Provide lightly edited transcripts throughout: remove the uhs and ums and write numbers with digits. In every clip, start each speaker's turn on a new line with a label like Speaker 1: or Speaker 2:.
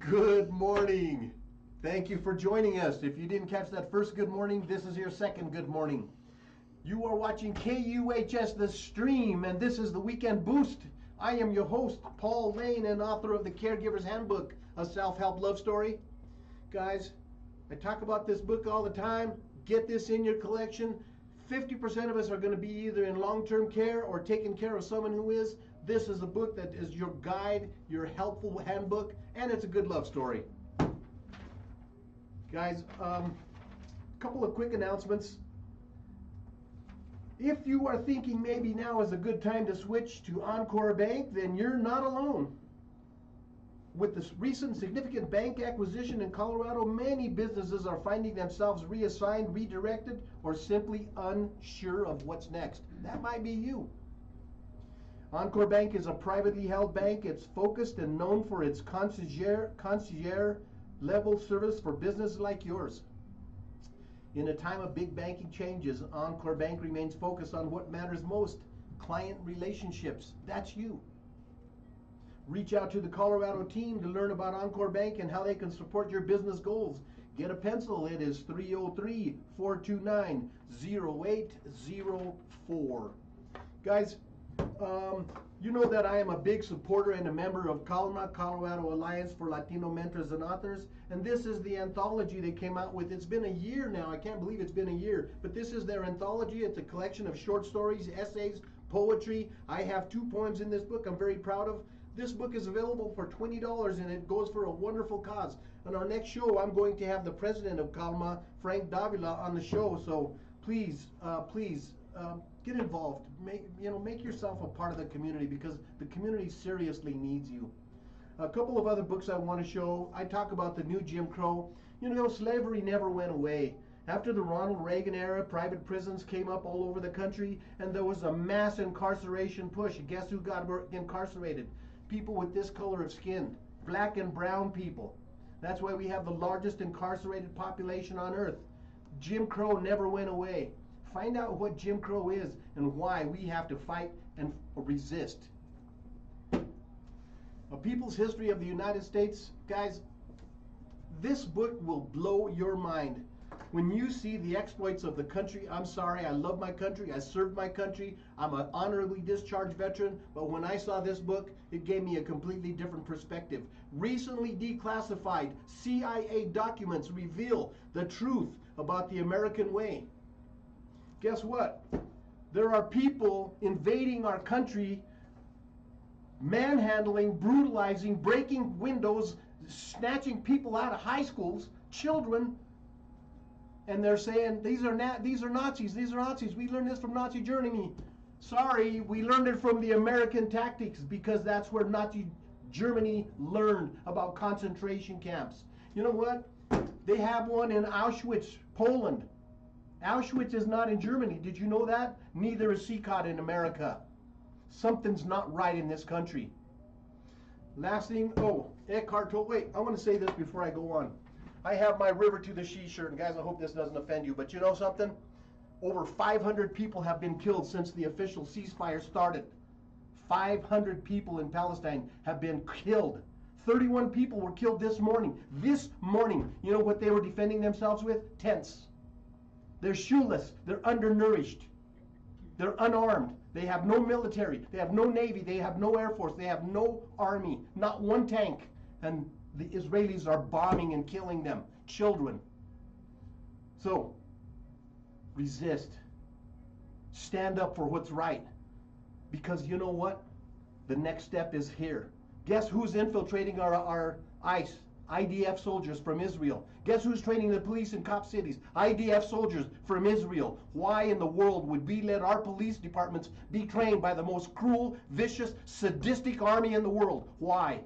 Speaker 1: Good morning. Thank you for joining us. If you didn't catch that first good morning, this is your second good morning. You are watching KUHS The Stream, and this is the Weekend Boost. I am your host, Paul Lane, and author of the Caregiver's Handbook, a self-help love story. Guys, I talk about this book all the time. Get this in your collection. 50% of us are going to be either in long-term care or taking care of someone who is. This is a book that is your guide, your helpful handbook, and it's a good love story. Guys, a couple of quick announcements. If you are thinking maybe now is a good time to switch to Encore Bank, then you're not alone. With this recent significant bank acquisition in Colorado, many businesses are finding themselves reassigned, redirected, or simply unsure of what's next. That might be you. Encore Bank is a privately held bank. It's focused and known for its concierge level service for businesses like yours. In a time of big banking changes, Encore Bank remains focused on what matters most: client relationships. That's you. Reach out to the Colorado team to learn about Encore Bank and how they can support your business goals. Get a pencil. It is 303-429-0804. Guys, you know that I am a big supporter and a member of CALMA, Colorado Alliance for Latino Mentors and Authors, and this is the anthology they came out with. It's been a year now. I can't believe it's been a year, but this is their anthology. It's a collection of short stories, essays, poetry. I have 2 poems in this book I'm very proud of. This book is available for $20, and it goes for a wonderful cause. On our next show, I'm going to have the president of CALMA, Frank Davila, on the show, so please, get involved. Make yourself a part of the community, because the community seriously needs you. A couple of other books I want to show. I talk about the new Jim Crow. Slavery never went away. After the Ronald Reagan era, private prisons came up all over the country, and there was a mass incarceration push. Guess who got incarcerated? People with this color of skin, black and brown people. That's why we have the largest incarcerated population on earth. Jim Crow never went away. Find out what Jim Crow is and why we have to fight and resist. A People's History of the United States. Guys, this book will blow your mind. When you see the exploits of the country, I'm sorry, I love my country, I served my country, I'm an honorably discharged veteran, but when I saw this book, it gave me a completely different perspective. Recently declassified CIA documents reveal the truth about the American way. Guess what? There are people invading our country, manhandling, brutalizing, breaking windows, snatching people out of high schools, children, and they're saying these are Nazis. These are Nazis. We learned this from Nazi Germany. Sorry, we learned it from the American tactics, because that's where Nazi Germany learned about concentration camps. You know what? They have one in Auschwitz, Poland. Auschwitz is not in Germany. Did you know that? Neither is Sikot in America. Something's not right in this country. Last thing, Eckhart Tolle. Wait, I want to say this before I go on. I have my River to the She shirt, and guys, I hope this doesn't offend you, but you know something? Over 500 people have been killed since the official ceasefire started. 500 people in Palestine have been killed. 31 people were killed this morning. This morning, you know what they were defending themselves with? Tents. They're shoeless. They're undernourished. They're unarmed. They have no military. They have no navy. They have no air force. They have no army. Not one tank. And the Israelis are bombing and killing them. Children. So, resist. Stand up for what's right. Because you know what? The next step is here. Guess who's infiltrating our ICE? IDF soldiers from Israel. Guess who's training the police in cop cities? IDF soldiers from Israel. Why in the world would we let our police departments be trained by the most cruel, vicious, sadistic army in the world? Why?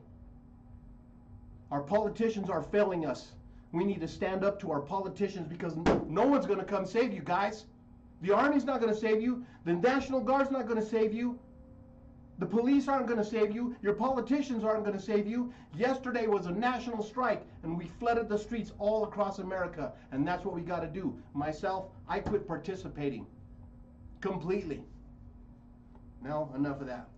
Speaker 1: Our politicians are failing us. We need to stand up to our politicians, because no one's going to come save you, guys. The Army's not going to save you. The National Guard's not going to save you. The police aren't going to save you. Your politicians aren't going to save you. Yesterday was a national strike, and we flooded the streets all across America, and that's what we got to do. Myself, I quit participating completely. Now, enough of that.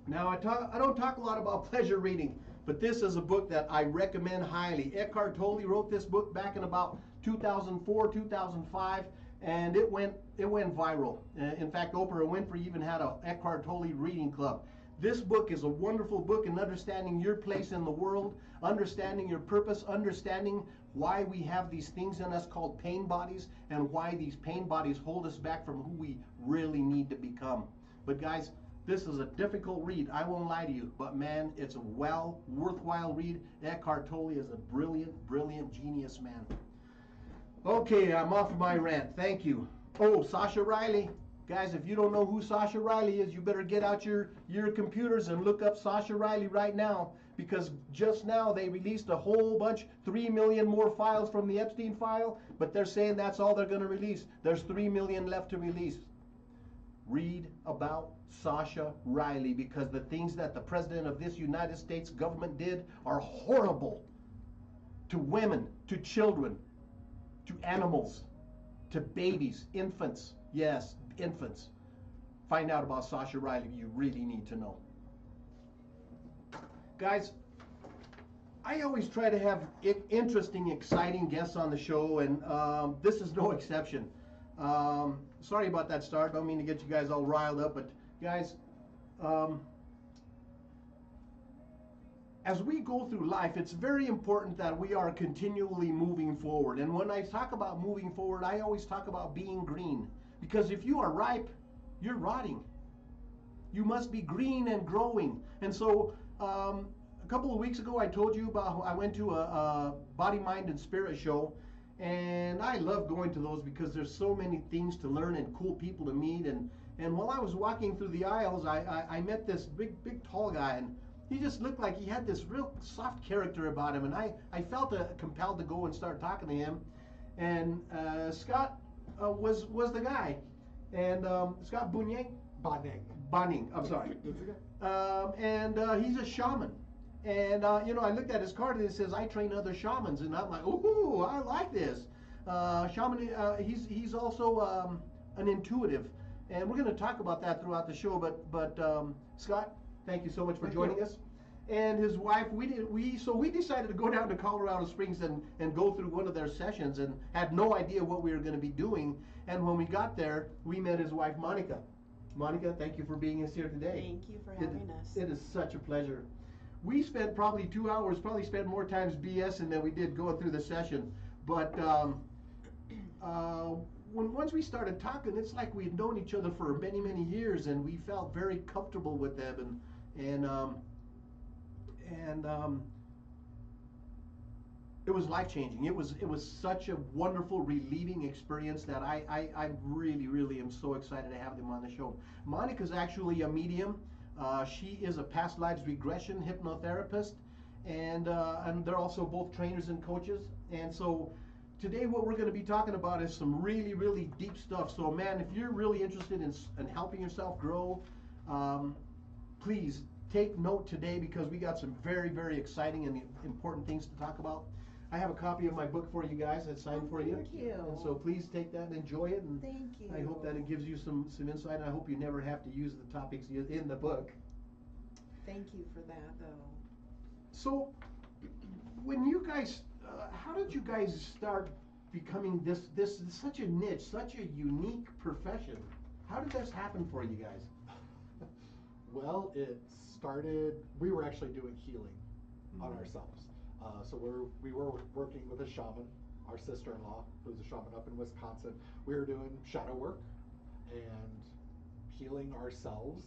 Speaker 1: Now, I don't talk a lot about pleasure reading, But this is a book that I recommend highly. Eckhart Tolle wrote this book back in about 2004, 2005, and it went viral. In fact, Oprah Winfrey even had a Eckhart Tolle reading club. This book is a wonderful book in understanding your place in the world, understanding your purpose, understanding why we have these things in us called pain bodies, and why these pain bodies hold us back from who we really need to become. But guys, this is a difficult read, I won't lie to you, but man, it's a worthwhile read. Eckhart Tolle is a brilliant genius man. Okay, I'm off my rant. Thank you. Oh, Sasha Riley. Guys, if you don't know who Sasha Riley is, you better get out your computers and look up Sasha Riley right now, because just now they released a whole bunch, 3 million more files from the Epstein file, but they're saying that's all they're going to release. There's 3 million left to release. Read about Sasha Riley, because the things that the President of this United States government did are horrible to women, to children, to animals, to babies, infants. Yes, infants. Find out about Sasha Riley. You really need to know. Guys, I always try to have interesting, exciting guests on the show, and this is no exception. Sorry about that start. Don't mean to get you guys all riled up, but guys, as we go through life, it's very important that we are continually moving forward. And when I talk about moving forward, I always talk about being green. Because if you are ripe, you're rotting. You must be green and growing. And so a couple of weeks ago, I told you about how I went to a body, mind, and spirit show. And I love going to those because there's so many things to learn and cool people to meet. And while I was walking through the aisles, I met this big tall guy. And he just looked like he had this real soft character about him. And I felt compelled to go and start talking to him. And Scott was the guy, and Scott Bonning, I'm sorry, and he's a shaman, and you know, I looked at his card and it says I train other shamans, and I'm like, ooh, I like this. Shaman, he's also an intuitive, and we're going to talk about that throughout the show. But Scott, thank you so much for joining us. And his wife, we decided to go down to Colorado Springs and go through one of their sessions, and had no idea what we were going to be doing. And when we got there, we met his wife, Monica. Monica, thank you for being here today.
Speaker 2: Thank you for having us.
Speaker 1: It is such a pleasure. We spent probably 2 hours, probably spent more times BSing than we did going through the session. But once we started talking, it's like we had known each other for many years, and we felt very comfortable with them, and it was life-changing. It was such a wonderful, relieving experience that I really am so excited to have them on the show. Monica's actually a medium. She is a past lives regression hypnotherapist, and they're also both trainers and coaches. And so today what we're going to be talking about is some really deep stuff. So man, if you're really interested in helping yourself grow, please take note today, because we got some very exciting and important things to talk about. I have a copy of my book for you guys that's signed for you.
Speaker 2: Thank you.
Speaker 1: And so please take that and enjoy it. And
Speaker 2: thank you.
Speaker 1: I hope that it gives you some insight. And I hope you never have to use the topics in the book.
Speaker 2: Thank you for that, though.
Speaker 1: So, when you guys, how did you guys start becoming this such a niche, such a unique profession? How did this happen for you guys?
Speaker 3: Well, it started, we were actually doing healing on ourselves. So we were working with a shaman, our sister-in-law, who's a shaman up in Wisconsin. We were doing shadow work and healing ourselves.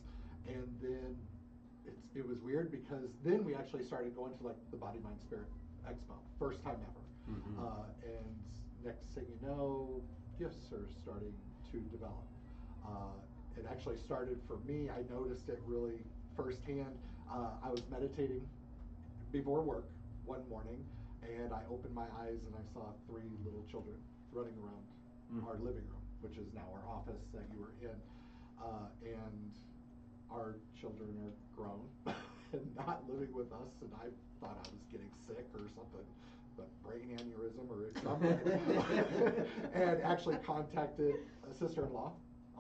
Speaker 3: And then it was weird, because then we actually started going to like the Body, Mind, Spirit Expo, first time ever. And next thing you know, gifts are starting to develop. It actually started for me, I noticed it really firsthand. I was meditating before work one morning, and I opened my eyes and I saw 3 little children running around our living room, which is now our office that you were in. And our children are grown and not living with us, and I thought I was getting sick or something, but brain aneurysm or something. And actually contacted a sister-in-law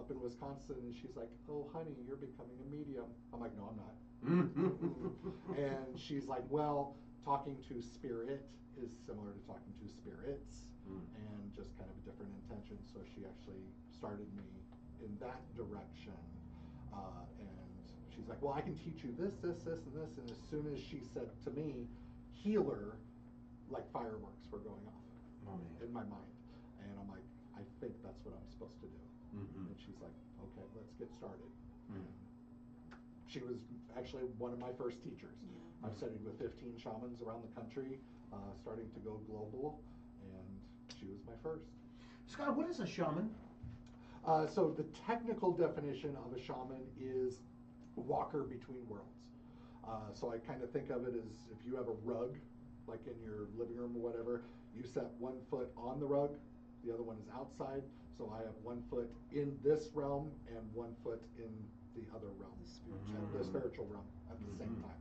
Speaker 3: up in Wisconsin, and she's like, "Oh, honey, you're becoming a medium." I'm like, "No, I'm not." And she's like, "Well, talking to spirit is similar to talking to spirits, and just kind of a different intention." So she actually started me in that direction, and she's like, "Well, I can teach you this, this, this, and this." And as soon as she said to me, "healer," like fireworks were going off in my mind, and I'm like, "I think that's what I'm supposed to do." And she's like, "Okay, let's get started." And she was actually one of my first teachers.
Speaker 2: Yeah.
Speaker 3: I've studied with 15 shamans around the country, starting to go global, and she was my first.
Speaker 1: Scott, what is a shaman?
Speaker 3: So the technical definition of a shaman is walker between worlds. So I kind of think of it as if you have a rug, like in your living room or whatever, you set one foot on the rug, the other one is outside. So I have one foot in this realm and one foot in the other realm, the spiritual realm at the same time.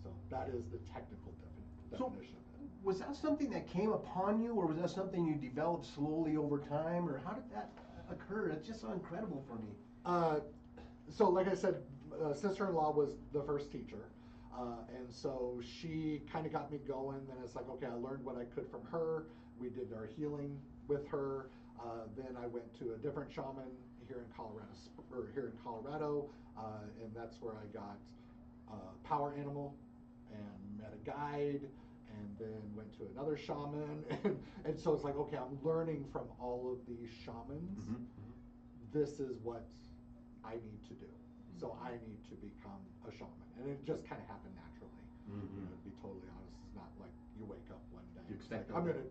Speaker 3: So that is the technical definition of it.
Speaker 1: Was that something that came upon you, or was that something you developed slowly over time, or how did that occur? It's just so incredible for me.
Speaker 3: So like I said, sister-in-law was the first teacher. And so she kind of got me going. Then it's like, okay, I learned what I could from her. We did our healing with her. Then I went to a different shaman here in Colorado, and that's where I got power animal and met a guide, and then went to another shaman. And so it's like, okay, I'm learning from all of these shamans. This is what I need to do. So I need to become a shaman. And it just kind of happened naturally. You know, to be totally honest, it's not like you wake up one day.
Speaker 1: You expect
Speaker 3: I'm going to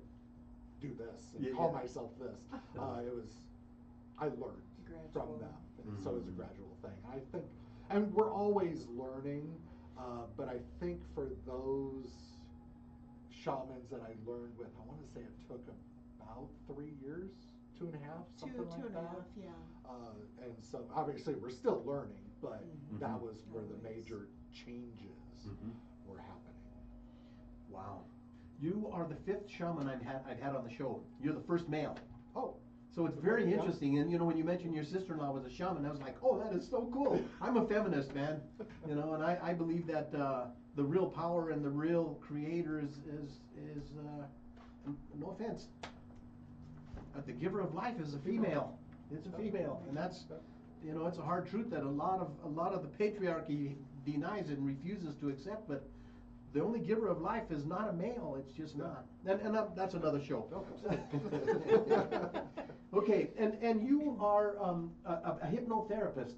Speaker 3: do this and call myself this. I learned from them. And so it's a gradual thing. I think, and we're always learning, but I think for those shamans that I learned with, I want to say it took about 3 years, 2.5, something like that.
Speaker 2: 2.5, yeah.
Speaker 3: And so obviously we're still learning, but that was where the major changes were happening.
Speaker 1: Wow. You are the 5th shaman I've had on the show. You're the first male.
Speaker 3: Oh.
Speaker 1: So it's very interesting, and you know, when you mentioned your sister-in-law was a shaman, I was like, oh, that is so cool. I'm a feminist, man, you know, and I believe that the real power and the real creator is no offense, the giver of life is a female. It's a female, and that's, you know, it's a hard truth that a lot of the patriarchy denies and refuses to accept, but the only giver of life is not a male. It's just not. And that's another show. Okay, and you are a hypnotherapist.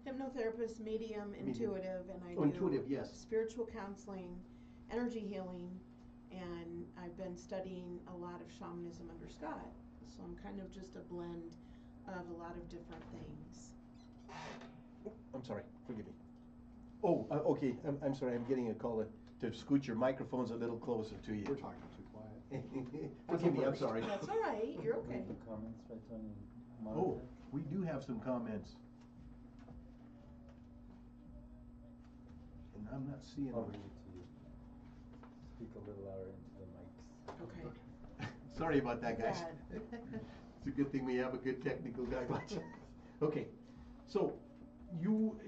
Speaker 2: Hypnotherapist, medium, intuitive, and I do
Speaker 1: intuitive, yes.
Speaker 2: spiritual counseling, energy healing, and I've been studying a lot of shamanism under Scott. So I'm kind of just a blend of a lot of different things.
Speaker 1: I'm sorry, forgive me. Oh, okay, I'm sorry, I'm getting a call to scoot your microphones a little closer to you.
Speaker 3: We're talking too quiet.
Speaker 1: Forgive me, I'm sorry.
Speaker 2: That's all right, you're okay.
Speaker 4: Comments right on your
Speaker 1: Oh,
Speaker 4: monitor?
Speaker 1: we do have some comments. And I'm not seeing
Speaker 4: I'll
Speaker 1: them.
Speaker 4: read it to you. Speak a little louder into the mics.
Speaker 2: Okay.
Speaker 1: Sorry about that, guys.
Speaker 2: Glad.
Speaker 1: It's a good thing we have a good technical guy watching. Okay, so you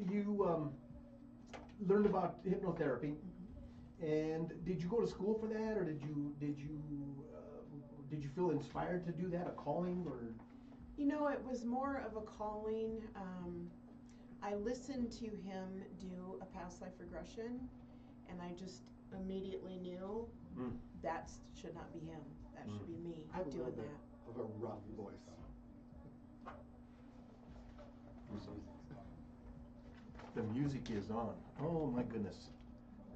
Speaker 1: learned about hypnotherapy, and did you go to school for that, or did you feel inspired to do that, a calling, or?
Speaker 2: You know, it was more of a calling. I listened to him do a past life regression, and I just immediately knew that should not be him. That should be me
Speaker 3: I have a little
Speaker 2: doing
Speaker 3: bit
Speaker 2: that.
Speaker 3: of a rough voice.
Speaker 1: The music is on. Oh my goodness.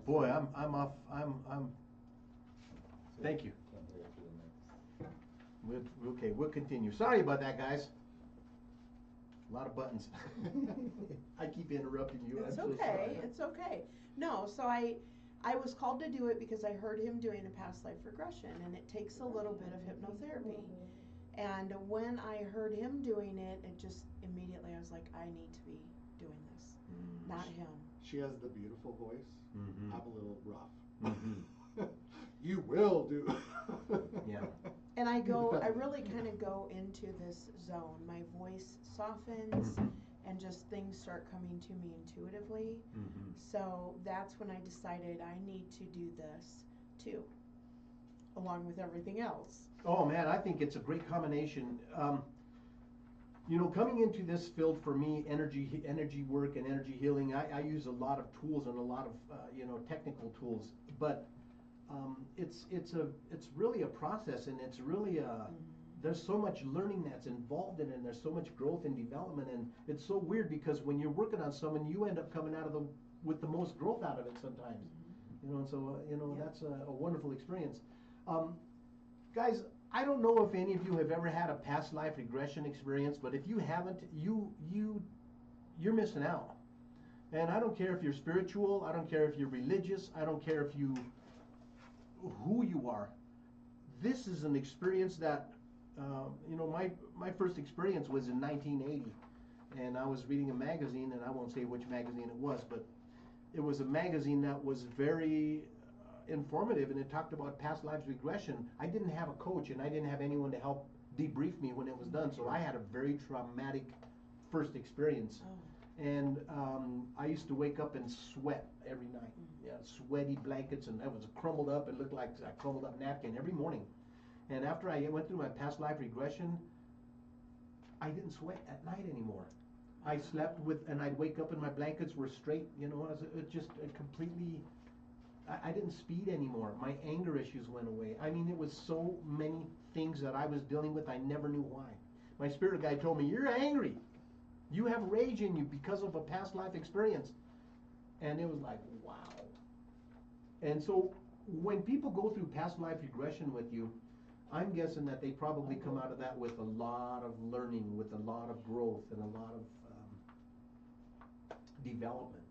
Speaker 1: Boy, I'm off. I'm. Thank you.
Speaker 4: Can't hear it through the mics.
Speaker 1: Okay, we'll continue. Sorry about that, guys. A lot of buttons. I keep interrupting you.
Speaker 2: It's
Speaker 1: I'm so
Speaker 2: okay.
Speaker 1: sorry.
Speaker 2: It's okay. No, so I was called to do it because I heard him doing a past life regression, and it takes a little bit of hypnotherapy. And when I heard him doing it, it just immediately I was like, I need to be doing this, not him.
Speaker 3: She has the beautiful voice.
Speaker 1: Mhm.
Speaker 3: I'm a little rough.
Speaker 1: Mhm.
Speaker 3: You will do.
Speaker 1: Yeah.
Speaker 2: And I go, I
Speaker 3: feminine.
Speaker 2: really kind of go into this zone. My voice softens and just things start coming to me intuitively. So that's when I decided I need to do this too, along with everything else.
Speaker 1: Oh man, I think it's a great combination. You know, coming into this field for me, energy work and energy healing, I use a lot of tools and a lot of you know, technical tools, but it's really a process, and it's really there's so much learning that's involved in it, and there's so much growth and development, and it's so weird because when you're working on someone, you end up coming out of with the most growth out of it sometimes. You know, and so you know, that's a wonderful experience. Guys, I don't know if any of you have ever had a past life regression experience, but if you haven't, you're missing out. And I don't care if you're spiritual, I don't care if you're religious, I don't care who you are. This is an experience that, you know, my first experience was in 1980, and I was reading a magazine, and I won't say which magazine it was, but it was a magazine that was very informative, and it talked about past lives regression. I didn't have a coach, and I didn't have anyone to help debrief me when it was done, so I had a very traumatic first experience. And I used to wake up and sweat every night. Yeah, sweaty blankets, and I was crumbled up. It looked like a crumbled up napkin every morning. And after I went through my past life regression, I didn't sweat at night anymore. I slept and I'd wake up and my blankets were straight. You know, it just completely. I didn't speed anymore. My anger issues went away. I mean, it was so many things that I was dealing with. I never knew why. My spirit guide told me, "You're angry. You have rage in you because of a past life experience." And it was like, wow. And so when people go through past life regression with you, I'm guessing that they probably come out of that with a lot of learning, with a lot of growth, and a lot of development.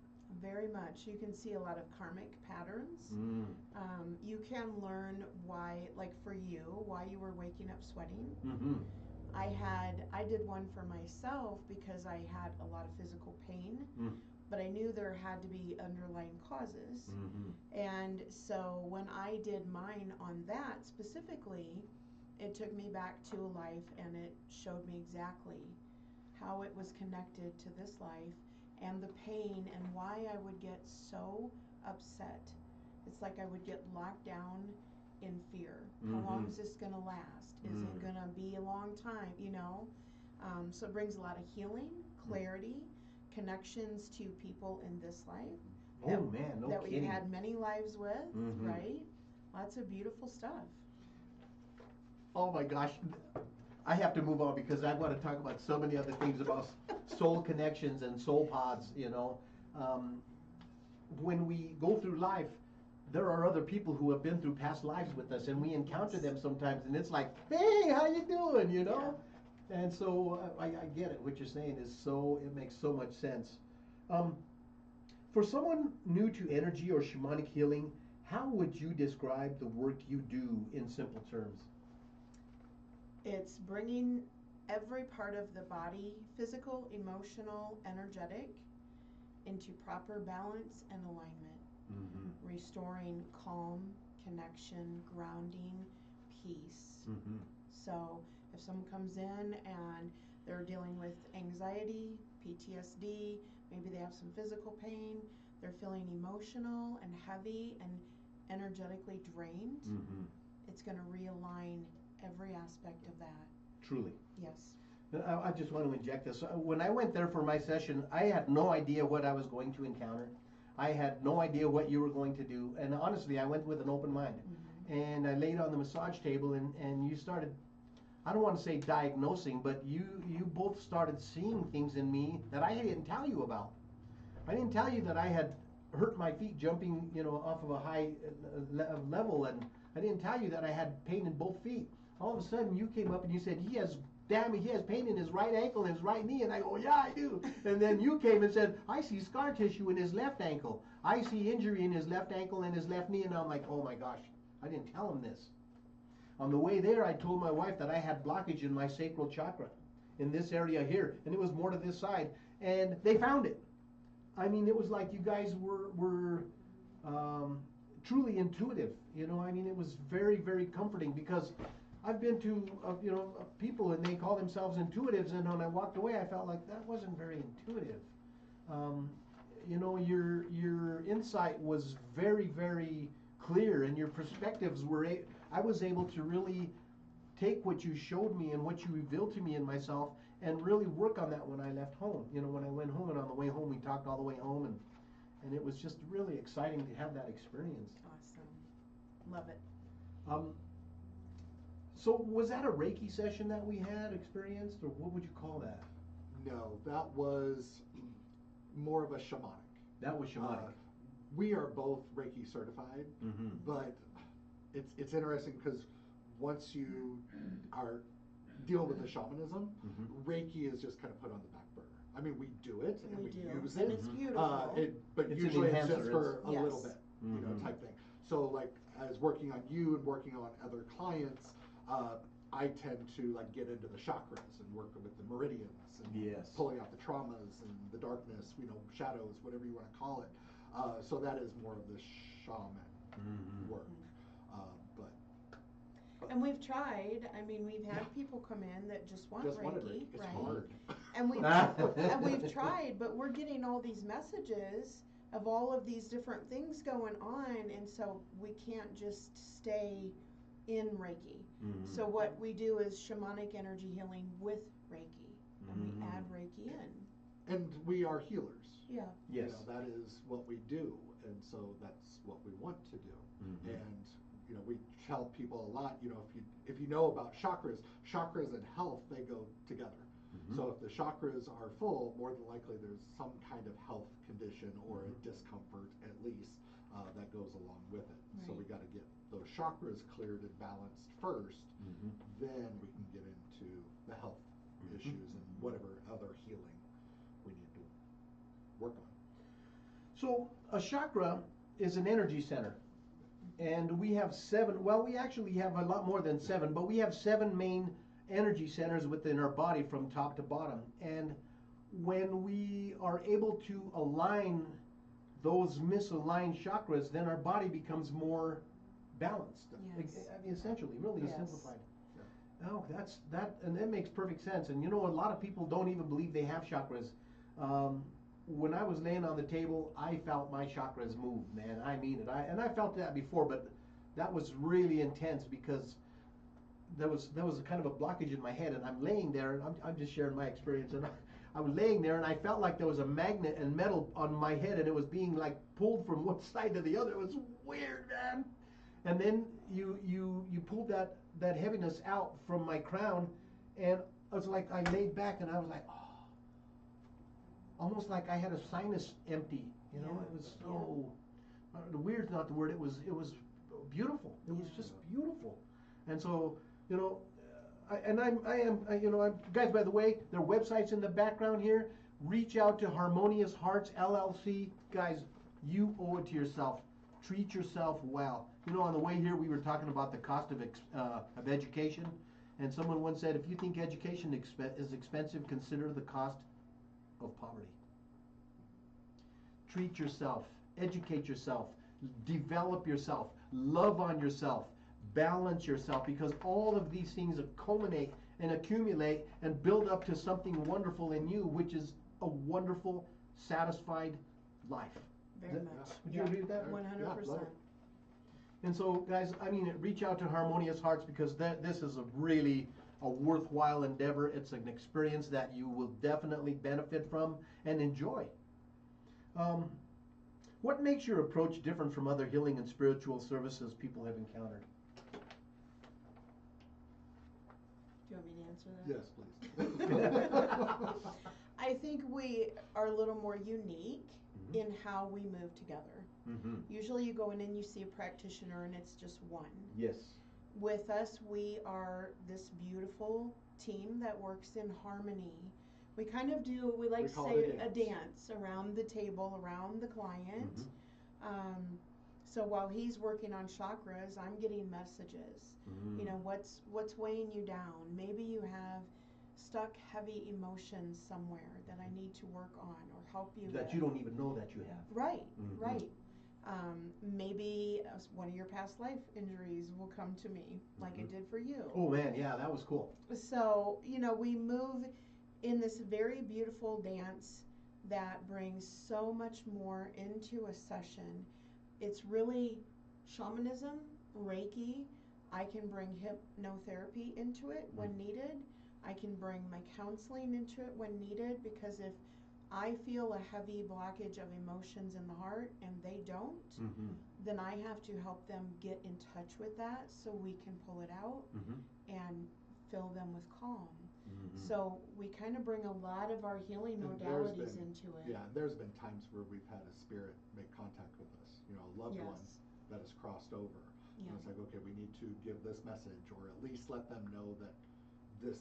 Speaker 2: Very much. You can see a lot of karmic patterns. You can learn why, like for you, why you were waking up sweating. I did one for myself because I had a lot of physical pain, but I knew there had to be underlying causes. And so when I did mine on that specifically, it took me back to a life, and it showed me exactly how it was connected to this life and the pain and why I would get so upset. It's like I would get locked down in fear. How long is this going to last? Is it going to be a long time, you know? So it brings a lot of healing, clarity, connections to people in this life.
Speaker 1: Oh man, no
Speaker 2: that
Speaker 1: kidding.
Speaker 2: we've had many lives with, right? Lots of beautiful stuff.
Speaker 1: Oh my gosh. I have to move on because I want to talk about so many other things about soul connections and soul pods, you know. When we go through life, there are other people who have been through past lives with us, and we encounter them sometimes, and it's like, hey, how you doing, you know? Yeah. And so I get it. What you're saying is it makes so much sense. For someone new to energy or shamanic healing, how would you describe the work you do in simple terms?
Speaker 2: It's bringing every part of the body, physical, emotional, energetic, into proper balance and alignment. Restoring calm, connection, grounding, peace. So if someone comes in and they're dealing with anxiety, PTSD, maybe they have some physical pain, they're feeling emotional and heavy and energetically drained, it's going to realign every aspect of that.
Speaker 1: Truly.
Speaker 2: Yes.
Speaker 1: I just want to inject this. When I went there for my session, I had no idea what I was going to encounter. I had no idea what you were going to do. And honestly, I went with an open mind. And I laid on the massage table, and you started, I don't want to say diagnosing, but you both started seeing things in me that I didn't tell you about. I didn't tell you that I had hurt my feet jumping, you know, off of a high level, and I didn't tell you that I had pain in both feet. All of a sudden, you came up and you said, he has pain in his right ankle and his right knee. And I go, yeah, I do. And then you came and said, I see scar tissue in his left ankle. I see injury in his left ankle and his left knee. And I'm like, oh my gosh, I didn't tell him this. On the way there, I told my wife that I had blockage in my sacral chakra in this area here. And it was more to this side. And they found it. I mean, it was like you guys were truly intuitive. You know, I mean, it was very, very comforting because I've been to, people and they call themselves intuitives, and when I walked away, I felt like that wasn't very intuitive. Your insight was very, very clear, and your perspectives were, I was able to really take what you showed me and what you revealed to me in myself and really work on that when I left home. When I went home, and on the way home, we talked all the way home, and it was just really exciting to have that experience.
Speaker 2: Awesome. Love it.
Speaker 1: So was that a Reiki session that we had experienced, or what would you call that?
Speaker 3: No, that was more of a shamanic.
Speaker 1: That was shamanic.
Speaker 3: We are both Reiki certified, but it's interesting because once you are deal with the shamanism, Reiki is just kind of put on the back burner. I mean, we do it and we use it,
Speaker 2: and it's beautiful.
Speaker 3: but
Speaker 1: It's
Speaker 3: usually
Speaker 1: an
Speaker 3: it's just
Speaker 1: enhancer.
Speaker 3: for a
Speaker 2: Yes.
Speaker 3: little bit, type thing. So like as working on you and working on other clients, I tend to like get into the chakras and work with the meridians and
Speaker 1: Yes.
Speaker 3: pulling out the traumas and the darkness, shadows, whatever you want to call it. So that is more of the shaman work. But
Speaker 2: And we've tried. I mean, we've had people come in that just want
Speaker 3: wanted
Speaker 2: Reiki,
Speaker 3: It's
Speaker 2: right?
Speaker 3: hard.
Speaker 2: And we've tried, but we're getting all these messages of all of these different things going on, and so we can't just stay in Reiki. So what we do is shamanic energy healing with Reiki, and we add Reiki in.
Speaker 3: And we are healers.
Speaker 2: Yeah.
Speaker 1: Yes.
Speaker 3: That is what we do, and so that's what we want to do. And we tell people a lot. If you know about chakras and health, they go together. So if the chakras are full, more than likely there's some kind of health condition or a discomfort at least that goes along with it. So we got to get those chakras cleared and balanced first, then we can get into the health issues and whatever other healing we need to work on.
Speaker 1: So a chakra is an energy center. And we have 7, well, we actually have a lot more than 7, but we have 7 main energy centers within our body from top to bottom. And when we are able to align those misaligned chakras, then our body becomes more balanced.
Speaker 2: Yes.
Speaker 1: I mean, essentially, really
Speaker 2: Yes.
Speaker 1: simplified. Oh, and that makes perfect sense. And a lot of people don't even believe they have chakras. When I was laying on the table, I felt my chakras move, man. I mean it. I felt that before, but that was really intense because there was kind of a blockage in my head, and I'm laying there, and I'm just sharing my experience, and I was laying there, and I felt like there was a magnet and metal on my head, and it was being like pulled from one side to the other. It was weird, man. And then you pulled that heaviness out from my crown, and I was like, I laid back, and I was like, oh. Almost like I had a sinus empty, It was so. The weird's not the word. It was beautiful. It was just beautiful, and so guys. By the way, their website's in the background here. Reach out to Harmonious Hearts LLC, guys. You owe it to yourself. Treat yourself well. On the way here, we were talking about the cost of education, and someone once said, if you think education is expensive, consider the cost of poverty. Treat yourself, educate yourself, develop yourself, love on yourself, balance yourself, because all of these things culminate and accumulate and build up to something wonderful in you, which is a wonderful, satisfied life.
Speaker 2: Very much.
Speaker 1: Would you agree with that?
Speaker 2: 100%.
Speaker 1: And so, guys, reach out to Harmonious Hearts, because this is a worthwhile endeavor. It's an experience that you will definitely benefit from and enjoy. What makes your approach different from other healing and spiritual services people have encountered?
Speaker 2: Do you want me to answer that?
Speaker 3: Yes, please.
Speaker 2: I think we are a little more unique in how we move together. Usually you go in and you see a practitioner and it's just one.
Speaker 1: Yes.
Speaker 2: With us, we are this beautiful team that works in harmony. We kind of do, we like to say, a dance around the table, around the client. So while he's working on chakras, I'm getting messages. What's weighing you down? Maybe you have stuck heavy emotions somewhere that I need to work on or help you
Speaker 1: That
Speaker 2: with.
Speaker 1: you don't even know that you have.
Speaker 2: Right, right. Maybe one of your past life injuries will come to me, like it did for you.
Speaker 1: Oh man, yeah, that was cool.
Speaker 2: So, we move in this very beautiful dance that brings so much more into a session. It's really shamanism, Reiki. I can bring hypnotherapy into it when needed. I can bring my counseling into it when needed, because if I feel a heavy blockage of emotions in the heart and they don't, then I have to help them get in touch with that so we can pull it out and fill them with calm. So we kind of bring a lot of our healing
Speaker 3: And
Speaker 2: modalities into it.
Speaker 3: Yeah, there's been times where we've had a spirit make contact with us, a loved one that has crossed over.
Speaker 2: Yeah.
Speaker 3: And it's like, okay, we need to give this message, or at least let them know that this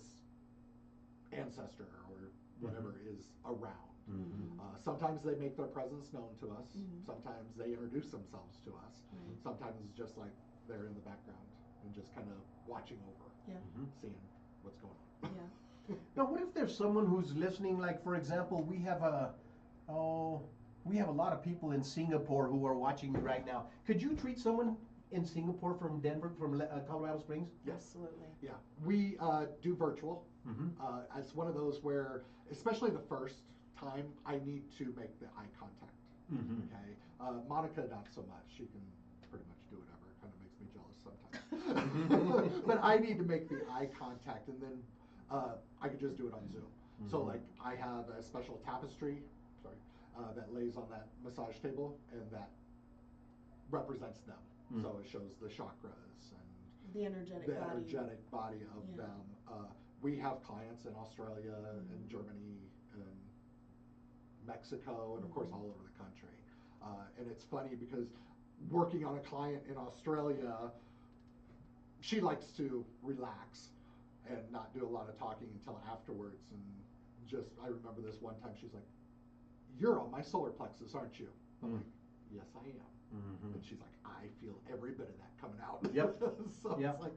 Speaker 3: ancestor or whatever is around. Sometimes they make their presence known to us. Sometimes they introduce themselves to us. Sometimes it's just like they're in the background and just kind of watching over, seeing what's going on.
Speaker 2: Yeah.
Speaker 1: Now, what if there's someone who's listening? Like, for example, we have a lot of people in Singapore who are watching me right now. Could you treat someone in Singapore from Denver, from Colorado Springs?
Speaker 3: Yes.
Speaker 2: Absolutely.
Speaker 3: Yeah, we do virtual. It's one of those where, especially the first time, I need to make the eye contact. Okay, Monica not so much. She can pretty much do whatever. It kind of makes me jealous sometimes. But I need to make the eye contact, and then I could just do it on Zoom. So like I have a special tapestry, that lays on that massage table, and that represents them. So it shows the chakras and
Speaker 2: the energetic
Speaker 3: body of them. We have clients in Australia and Germany and Mexico and of course all over the country. And it's funny because working on a client in Australia, she likes to relax and not do a lot of talking until afterwards. And just, I remember this one time, she's like, "You're on my solar plexus, aren't you?" I'm like, "Yes, I am." And she's like, "I feel every bit of that coming out."
Speaker 1: Yep.
Speaker 3: So it's like,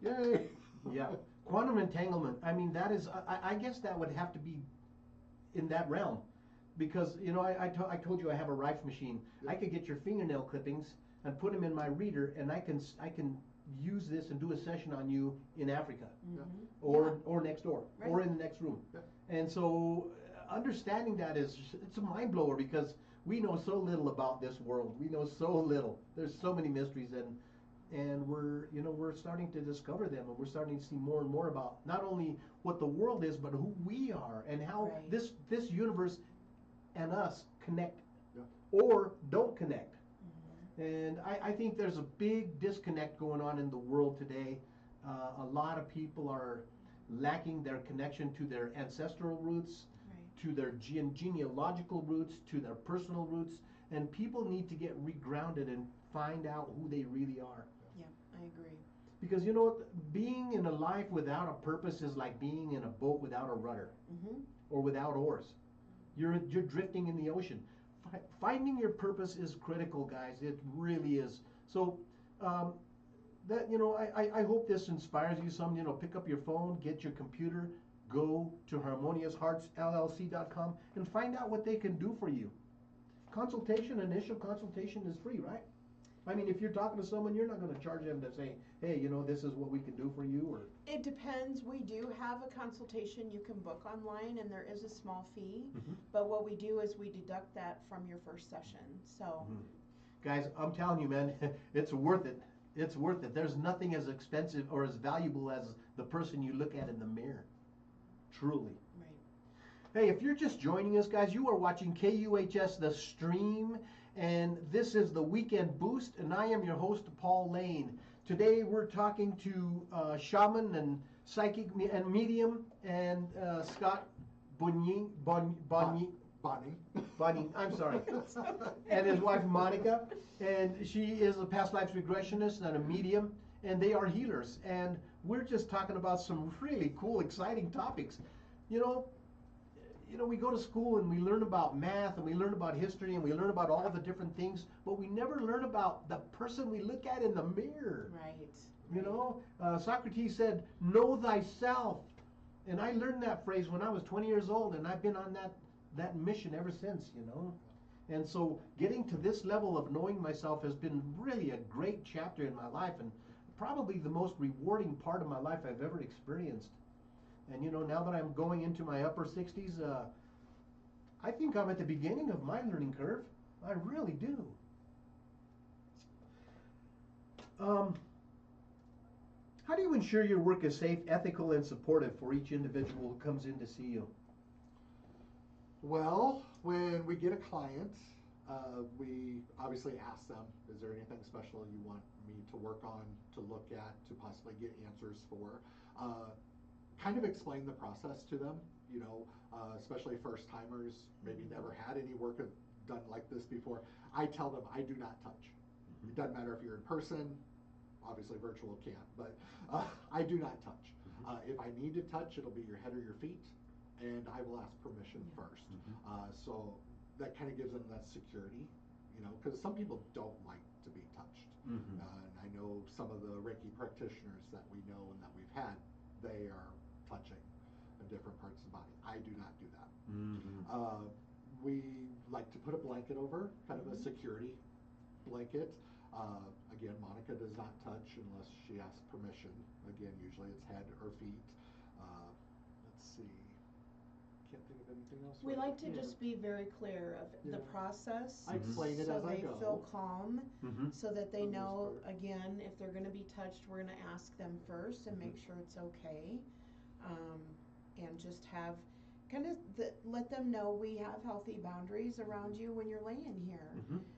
Speaker 3: yay.
Speaker 1: Yeah. Quantum entanglement. I mean, that is, I guess that would have to be in that realm. Because, I told you I have a Rife machine. I could get your fingernail clippings and put them in my reader, and I can use this and do a session on you in Africa, or next door, or in the next room. And so understanding that it's a mind blower, because we know so little about this world. We know so little. There's so many mysteries, and we're starting to discover them, and we're starting to see more and more about not only what the world is, but who we are, and how this universe and us connect or don't connect. And I think there's a big disconnect going on in the world today. A lot of people are lacking their connection to their ancestral roots, to their genealogical roots, to their personal roots, and people need to get regrounded and find out who they really are.
Speaker 2: Yeah, I agree.
Speaker 1: Because being in a life without a purpose is like being in a boat without a rudder or without oars. You're drifting in the ocean. Finding your purpose is critical, guys. It really is. So I hope this inspires you some. Pick up your phone, get your computer, go to harmoniousheartsllc.com and find out what they can do for you. Initial consultation is free, right? I mean, if you're talking to someone, you're not going to charge them to say, "Hey, this is what we can do for you," or.
Speaker 2: It depends. We do have a consultation you can book online, and there is a small fee. But what we do is we deduct that from your first session. So.
Speaker 1: Guys, I'm telling you, man, it's worth it. It's worth it. There's nothing as expensive or as valuable as the person you look at in the mirror. Truly. Hey, if you're just joining us, guys, you are watching KUHS The Stream, and this is the Weekend Boost, and I am your host, Paul Lane. Today we're talking to shaman and psychic and medium, and Scott Bonny, I'm sorry, and his wife Monica, and she is a past life regressionist and a medium, and they are healers, and we're just talking about some really cool, exciting topics. We go to school and we learn about math and we learn about history and we learn about all the different things, but we never learn about the person we look at in the mirror. Socrates said, "Know thyself." And I learned that phrase when I was 20 years old, and I've been on that mission ever since, And so getting to this level of knowing myself has been really a great chapter in my life, and probably the most rewarding part of my life I've ever experienced. And you know, now that I'm going into my upper 60s, I think I'm at the beginning of my learning curve. I really do. How do you ensure your work is safe, ethical, and supportive for each individual who comes in to see you?
Speaker 3: Well, when we get a client, we obviously ask them, is there anything special you want me to work on, to look at, to possibly get answers for? Kind of explain the process to them, you know, especially first timers, maybe never had any work done like this before. I tell them I do not touch. It doesn't matter if you're in person, obviously virtual can't, but I do not touch. If I need to touch, it'll be your head or your feet, and I will ask permission first. So that kind of gives them that security, you know, because some people don't like to be touched. And I know some of the Reiki practitioners that we know and that we've had, they are touching in different parts of the body. I do not do that. We like to put a blanket over, kind of a security blanket. Again, Monica does not touch unless she asks permission. Again, usually it's head or feet. Let's see. Can't think of anything else.
Speaker 2: We
Speaker 3: right
Speaker 2: like to
Speaker 3: now.
Speaker 2: just be very clear of the
Speaker 3: Yeah.
Speaker 2: process.
Speaker 3: I explain it
Speaker 2: so
Speaker 3: as I
Speaker 2: they
Speaker 3: go.
Speaker 2: feel calm, so that they
Speaker 3: For the most
Speaker 2: know,
Speaker 3: part.
Speaker 2: again, if they're gonna be touched, we're gonna ask them first and make sure it's okay. And just have, let them know we have healthy boundaries around you when you're laying here.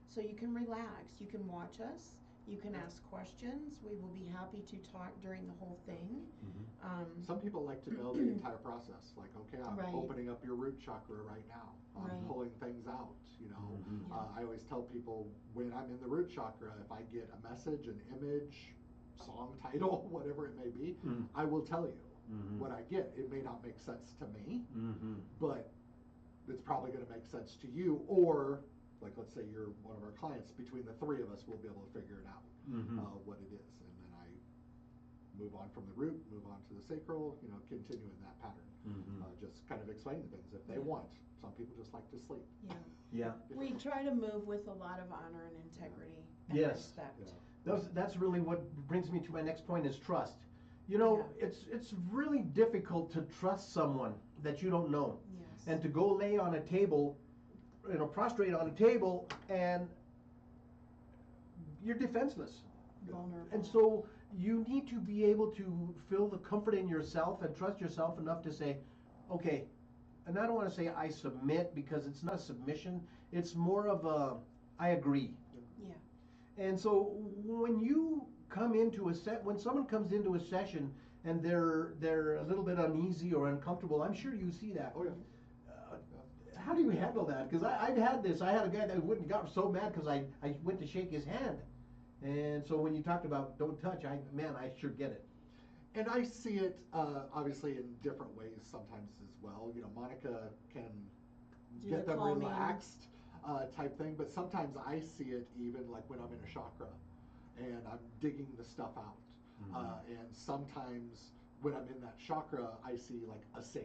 Speaker 2: So you can relax, you can watch us, you can ask questions, we will be happy to talk during the whole thing.
Speaker 3: Some people like to know the entire process. Like, okay, I'm
Speaker 2: Right.
Speaker 3: opening up your root chakra right now. I'm
Speaker 2: Right.
Speaker 3: pulling things out, you know.
Speaker 2: Yeah.
Speaker 3: I always tell people when I'm in the root chakra, if I get a message, an image, song title, whatever it may be, I will tell you what I get. It may not make sense to me, but it's probably going to make sense to you. Or, like, let's say you're one of our clients, between the three of us, we'll be able to figure it out, what it is. And then I move on from the root, move on to the sacral, you know, continue in that pattern. Just kind of explaining things if they want. Some people just like to sleep.
Speaker 2: Yeah.
Speaker 1: Yeah.
Speaker 2: We try to move with a lot of honor and integrity and
Speaker 1: Yes.
Speaker 2: respect.
Speaker 1: That's really what brings me to my next point is trust. You know, it's really difficult to trust someone that you don't know.
Speaker 2: Yes.
Speaker 1: And to go lay on a table, you know, prostrate on a table, and you're defenseless.
Speaker 2: Vulnerable.
Speaker 1: And so you need to be able to feel the comfort in yourself and trust yourself enough to say, okay, and I don't want to say I submit, because it's not a submission, it's more of a, I agree.
Speaker 2: Yeah.
Speaker 1: And so when you come into when someone comes into a session and they're a little bit uneasy or uncomfortable, I'm sure you see that.
Speaker 3: Oh, yeah.
Speaker 1: How do you handle that? Because I've had this. I had a guy that wouldn't got so mad because I went to shake his hand. And so when you talked about don't touch, I sure get it.
Speaker 3: And I see it obviously in different ways sometimes as well. You know, Monica can
Speaker 2: Do
Speaker 3: get
Speaker 2: the
Speaker 3: them
Speaker 2: calming.
Speaker 3: relaxed type thing, but sometimes I see it even like when I'm in a chakra and I'm digging the stuff out. And sometimes when I'm in that chakra, I see like a safe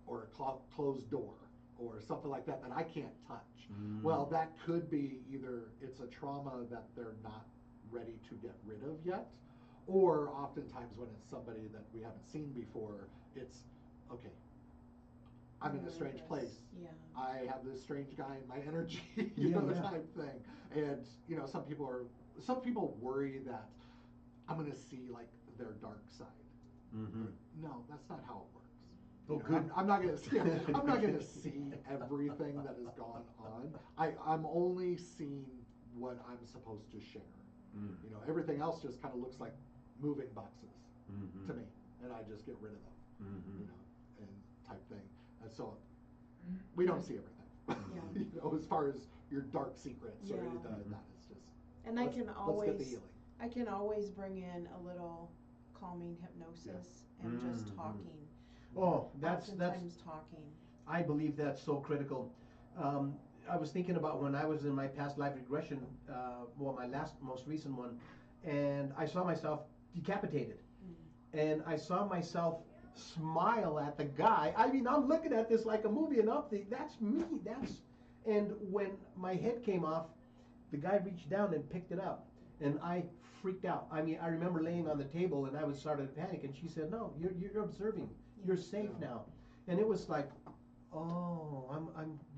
Speaker 3: or a closed door or something like that that I can't touch. Well, that could be either it's a trauma that they're not ready to get rid of yet, or oftentimes when it's somebody that we haven't seen before, it's okay, I'm in a strange place.
Speaker 2: Yeah.
Speaker 3: I have this strange guy in my energy, you know, type thing. And you know, some people worry that I'm going to see like their dark side. No, that's not how it works.
Speaker 1: Oh,
Speaker 3: You know,
Speaker 1: good.
Speaker 3: I'm not going to see. I'm not going to see everything that has gone on. I'm only seeing what I'm supposed to share. You know, everything else just kind of looks like moving boxes to me, and I just get rid of them. You know, and type thing. And so we don't see everything. You know, as far as your dark secrets or anything like that, it's just.
Speaker 2: And
Speaker 3: let's get the healing.
Speaker 2: I can always bring in a little calming hypnosis and just talking.
Speaker 1: Oh, that's
Speaker 2: Oftentimes talking.
Speaker 1: I believe that's so critical. I was thinking about when I was in my past life regression, my most recent one, and I saw myself decapitated, and I saw myself smile at the guy. I mean, I'm looking at this like a movie, and I'm thinking, that's me. And when my head came off, the guy reached down and picked it up, and I freaked out. I mean, I remember laying on the table, and I was starting to panic. And she said, "No, you're observing. You're safe
Speaker 3: Yeah.
Speaker 1: now." And it was like, "Oh,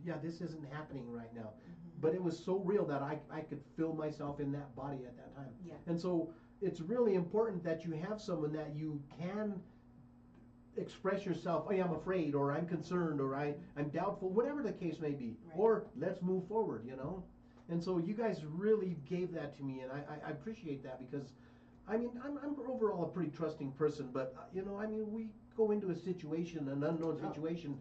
Speaker 1: yeah, this isn't happening right now." But it was so real that I could feel myself in that body at that time.
Speaker 2: Yeah.
Speaker 1: And so it's really important that you have someone that you can express yourself. "Hey, I'm afraid," or "I'm concerned," or I'm doubtful," whatever the case may be.
Speaker 2: Right.
Speaker 1: Or "let's move forward," you know? And so you guys really gave that to me, and I appreciate that, because I mean, I'm overall a pretty trusting person, but you know, I mean, we go into a situation, an unknown
Speaker 3: Yeah.
Speaker 1: situation,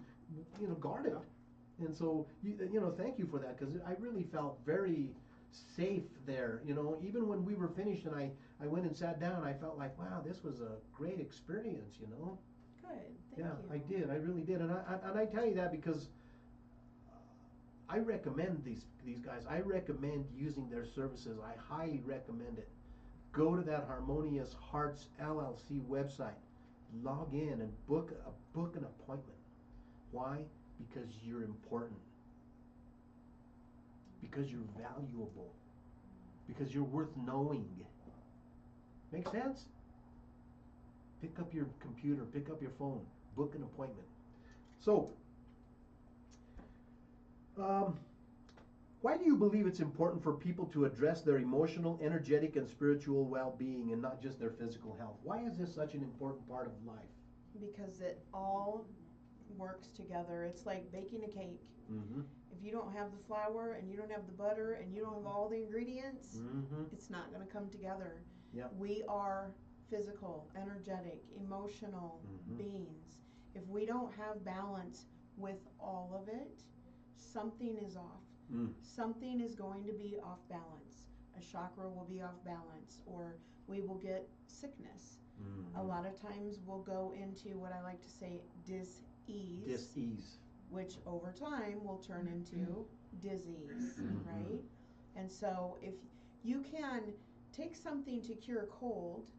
Speaker 1: you know, guarded.
Speaker 3: Yeah.
Speaker 1: And so, you know, thank you for that, because I really felt very safe there. You know, even when we were finished and I went and sat down, I felt like, wow, this was a great experience, you know?
Speaker 2: Good, thank
Speaker 1: Yeah,
Speaker 2: you.
Speaker 1: I did, I really did. And I tell you that because I recommend these guys. I recommend using their services. I highly recommend it. Go to that Harmonious Hearts LLC website, log in and book an appointment. Why? Because you're important. Because you're valuable. Because you're worth knowing. Make sense? Pick up your computer, pick up your phone, book an appointment. So, why do you believe it's important for people to address their emotional, energetic, and spiritual well-being and not just their physical health? Why is this such an important part of life?
Speaker 2: Because it all works together. It's like baking a cake.
Speaker 1: Mm-hmm.
Speaker 2: If you don't have the flour and you don't have the butter and you don't have all the ingredients,
Speaker 1: Mm-hmm.
Speaker 2: it's not going to come together.
Speaker 1: Yep.
Speaker 2: We are physical, energetic, emotional beings. If we don't have balance with all of it, something is off. Something is going to be off balance. A chakra will be off balance, or we will get sickness. A lot of times we'll go into what I like to say dis-ease.
Speaker 1: Dis-ease.
Speaker 2: Which over time will turn into disease, right? And so if you can take something to cure a cold,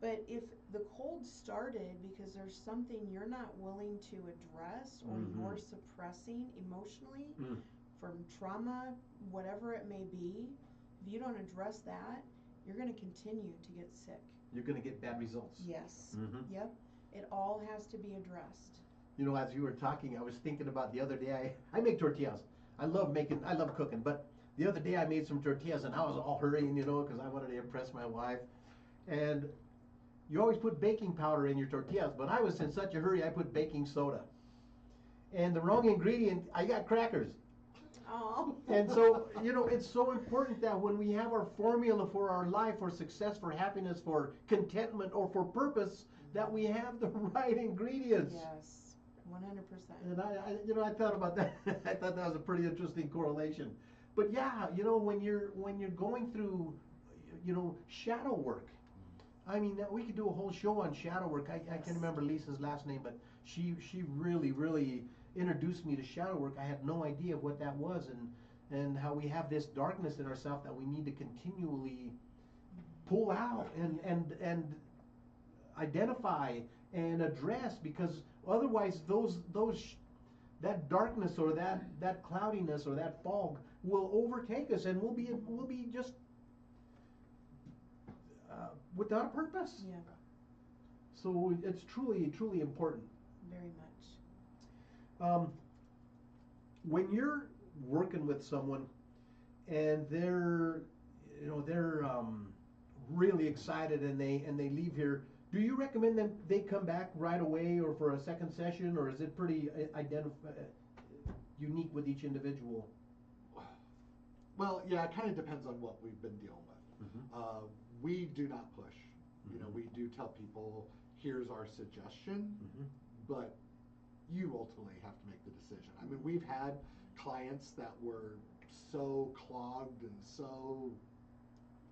Speaker 2: but if the cold started because there's something you're not willing to address or you're suppressing emotionally from trauma, whatever it may be, if you don't address that, you're going to continue to get sick.
Speaker 1: You're going to get bad results.
Speaker 2: Yes.
Speaker 1: Mm-hmm.
Speaker 2: Yep. It all has to be addressed.
Speaker 1: You know, as you were talking, I was thinking about the other day, I make tortillas. I love cooking, but the other day I made some tortillas and I was all hurrying, you know, because I wanted to impress my wife. And you always put baking powder in your tortillas, but I was in such a hurry, I put baking soda. And the wrong ingredient, I got crackers.
Speaker 2: Oh.
Speaker 1: And so, you know, it's so important that when we have our formula for our life, for success, for happiness, for contentment, or for purpose, that we have the right ingredients.
Speaker 2: Yes. 100%.
Speaker 1: And I thought about that. I thought that was a pretty interesting correlation. But yeah, you know, when you're going through, you know, shadow work. I mean, we could do a whole show on shadow work. I can't remember Lisa's last name, but she really introduced me to shadow work. I had no idea what that was, and how we have this darkness in ourselves that we need to continually pull out and identify and address, because otherwise that darkness or that cloudiness or that fog will overtake us, and we'll be just without a purpose.
Speaker 2: Yeah.
Speaker 1: So it's truly important.
Speaker 2: Very much.
Speaker 1: When you're working with someone and they're really excited and they leave here, do you recommend they come back right away or for a second session, or is it pretty unique with each individual?
Speaker 3: Well, yeah, it kind of depends on what we've been dealing with. We do not push. You know, we do tell people, here's our suggestion, but you ultimately have to make the decision. I mean, we've had clients that were so clogged and so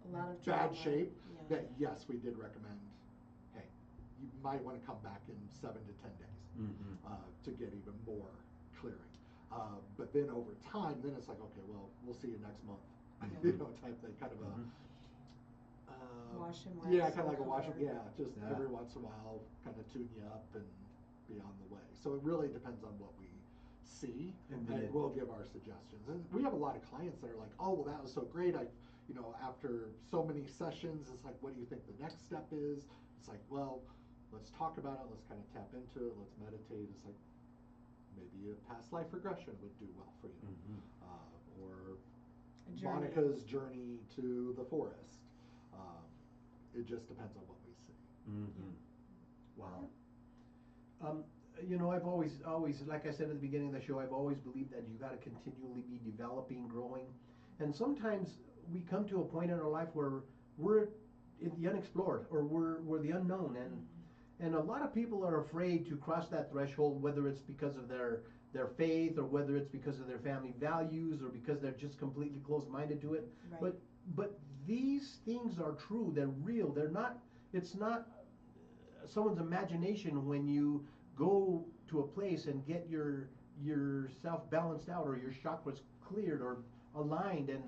Speaker 2: A lot of
Speaker 3: bad
Speaker 2: trauma.
Speaker 3: shape
Speaker 2: Yeah.
Speaker 3: that yes, we did recommend, hey, you might want to come back in 7 to 10 days to get even more clearing. But then over time, then it's like, okay, well, we'll see you next month, you know, type thing, kind of a
Speaker 2: Wash and
Speaker 3: yeah,
Speaker 2: wax
Speaker 3: kind of like a wash.
Speaker 2: over.
Speaker 3: Yeah, just
Speaker 1: Yeah.
Speaker 3: every once in a while, kind of tune you up and be on the way. So it really depends on what we see,
Speaker 1: And
Speaker 3: we'll give our suggestions. And we have a lot of clients that are like, oh, well, that was so great. After so many sessions, it's like, what do you think the next step is? It's like, well, let's talk about it. Let's kind of tap into it. Let's meditate. It's like, maybe a past life regression would do well for you. Or
Speaker 2: A journey.
Speaker 3: Monica's journey to the forest. It just depends on what we see.
Speaker 1: Wow. I've always, like I said at the beginning of the show, I've always believed that you got to continually be developing, growing, and sometimes we come to a point in our life where we're in the unexplored, or we're the unknown, and a lot of people are afraid to cross that threshold, whether it's because of their faith, or whether it's because of their family values, or because they're just completely closed-minded to it.
Speaker 2: Right.
Speaker 1: But these things are true. They're real. They're not. It's not someone's imagination when you go to a place and get yourself balanced out, or your chakras cleared or aligned. And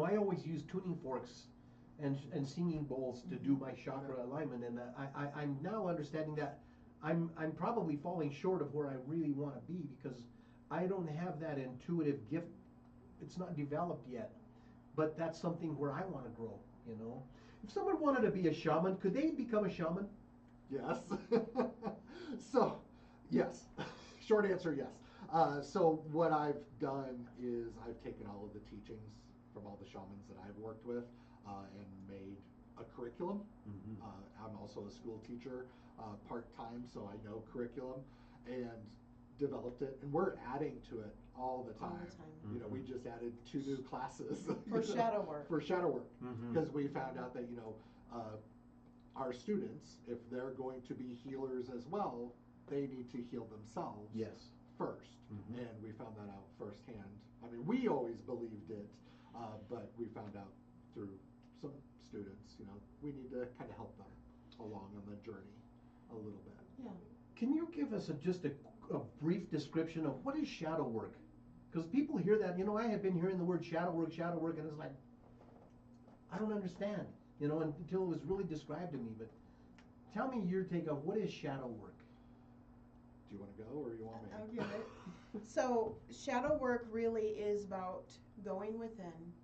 Speaker 1: I always use tuning forks and singing bowls to do my chakra alignment. And I'm now understanding that I'm probably falling short of where I really want to be, because I don't have that intuitive gift. It's not developed yet, but that's something where I want to grow. If someone wanted to be a shaman, could they become a shaman?
Speaker 3: Yes. So, yes. Short answer, yes. So what I've done is I've taken all of the teachings from all the shamans that I've worked with and made a curriculum. I'm also a school teacher part-time, so I know curriculum, and developed it, and we're adding to it all the time. We just added 2 new classes
Speaker 2: For shadow work.
Speaker 3: For shadow work, because we found out that our students, if they're going to be healers as well, they need to heal themselves.
Speaker 1: Yes.
Speaker 3: First, and we found that out firsthand. I mean, we always believed it, but we found out through some students, we need to kind of help them along on the journey a little bit.
Speaker 2: Yeah.
Speaker 1: Can you give us just a brief description of what is shadow work? Because people hear that, I have been hearing the word shadow work, and it's like, I don't understand, until it was really described to me. But tell me your take on what is shadow work.
Speaker 3: Do you want to go, or you want me?
Speaker 2: I'll give it. So shadow work really is about going within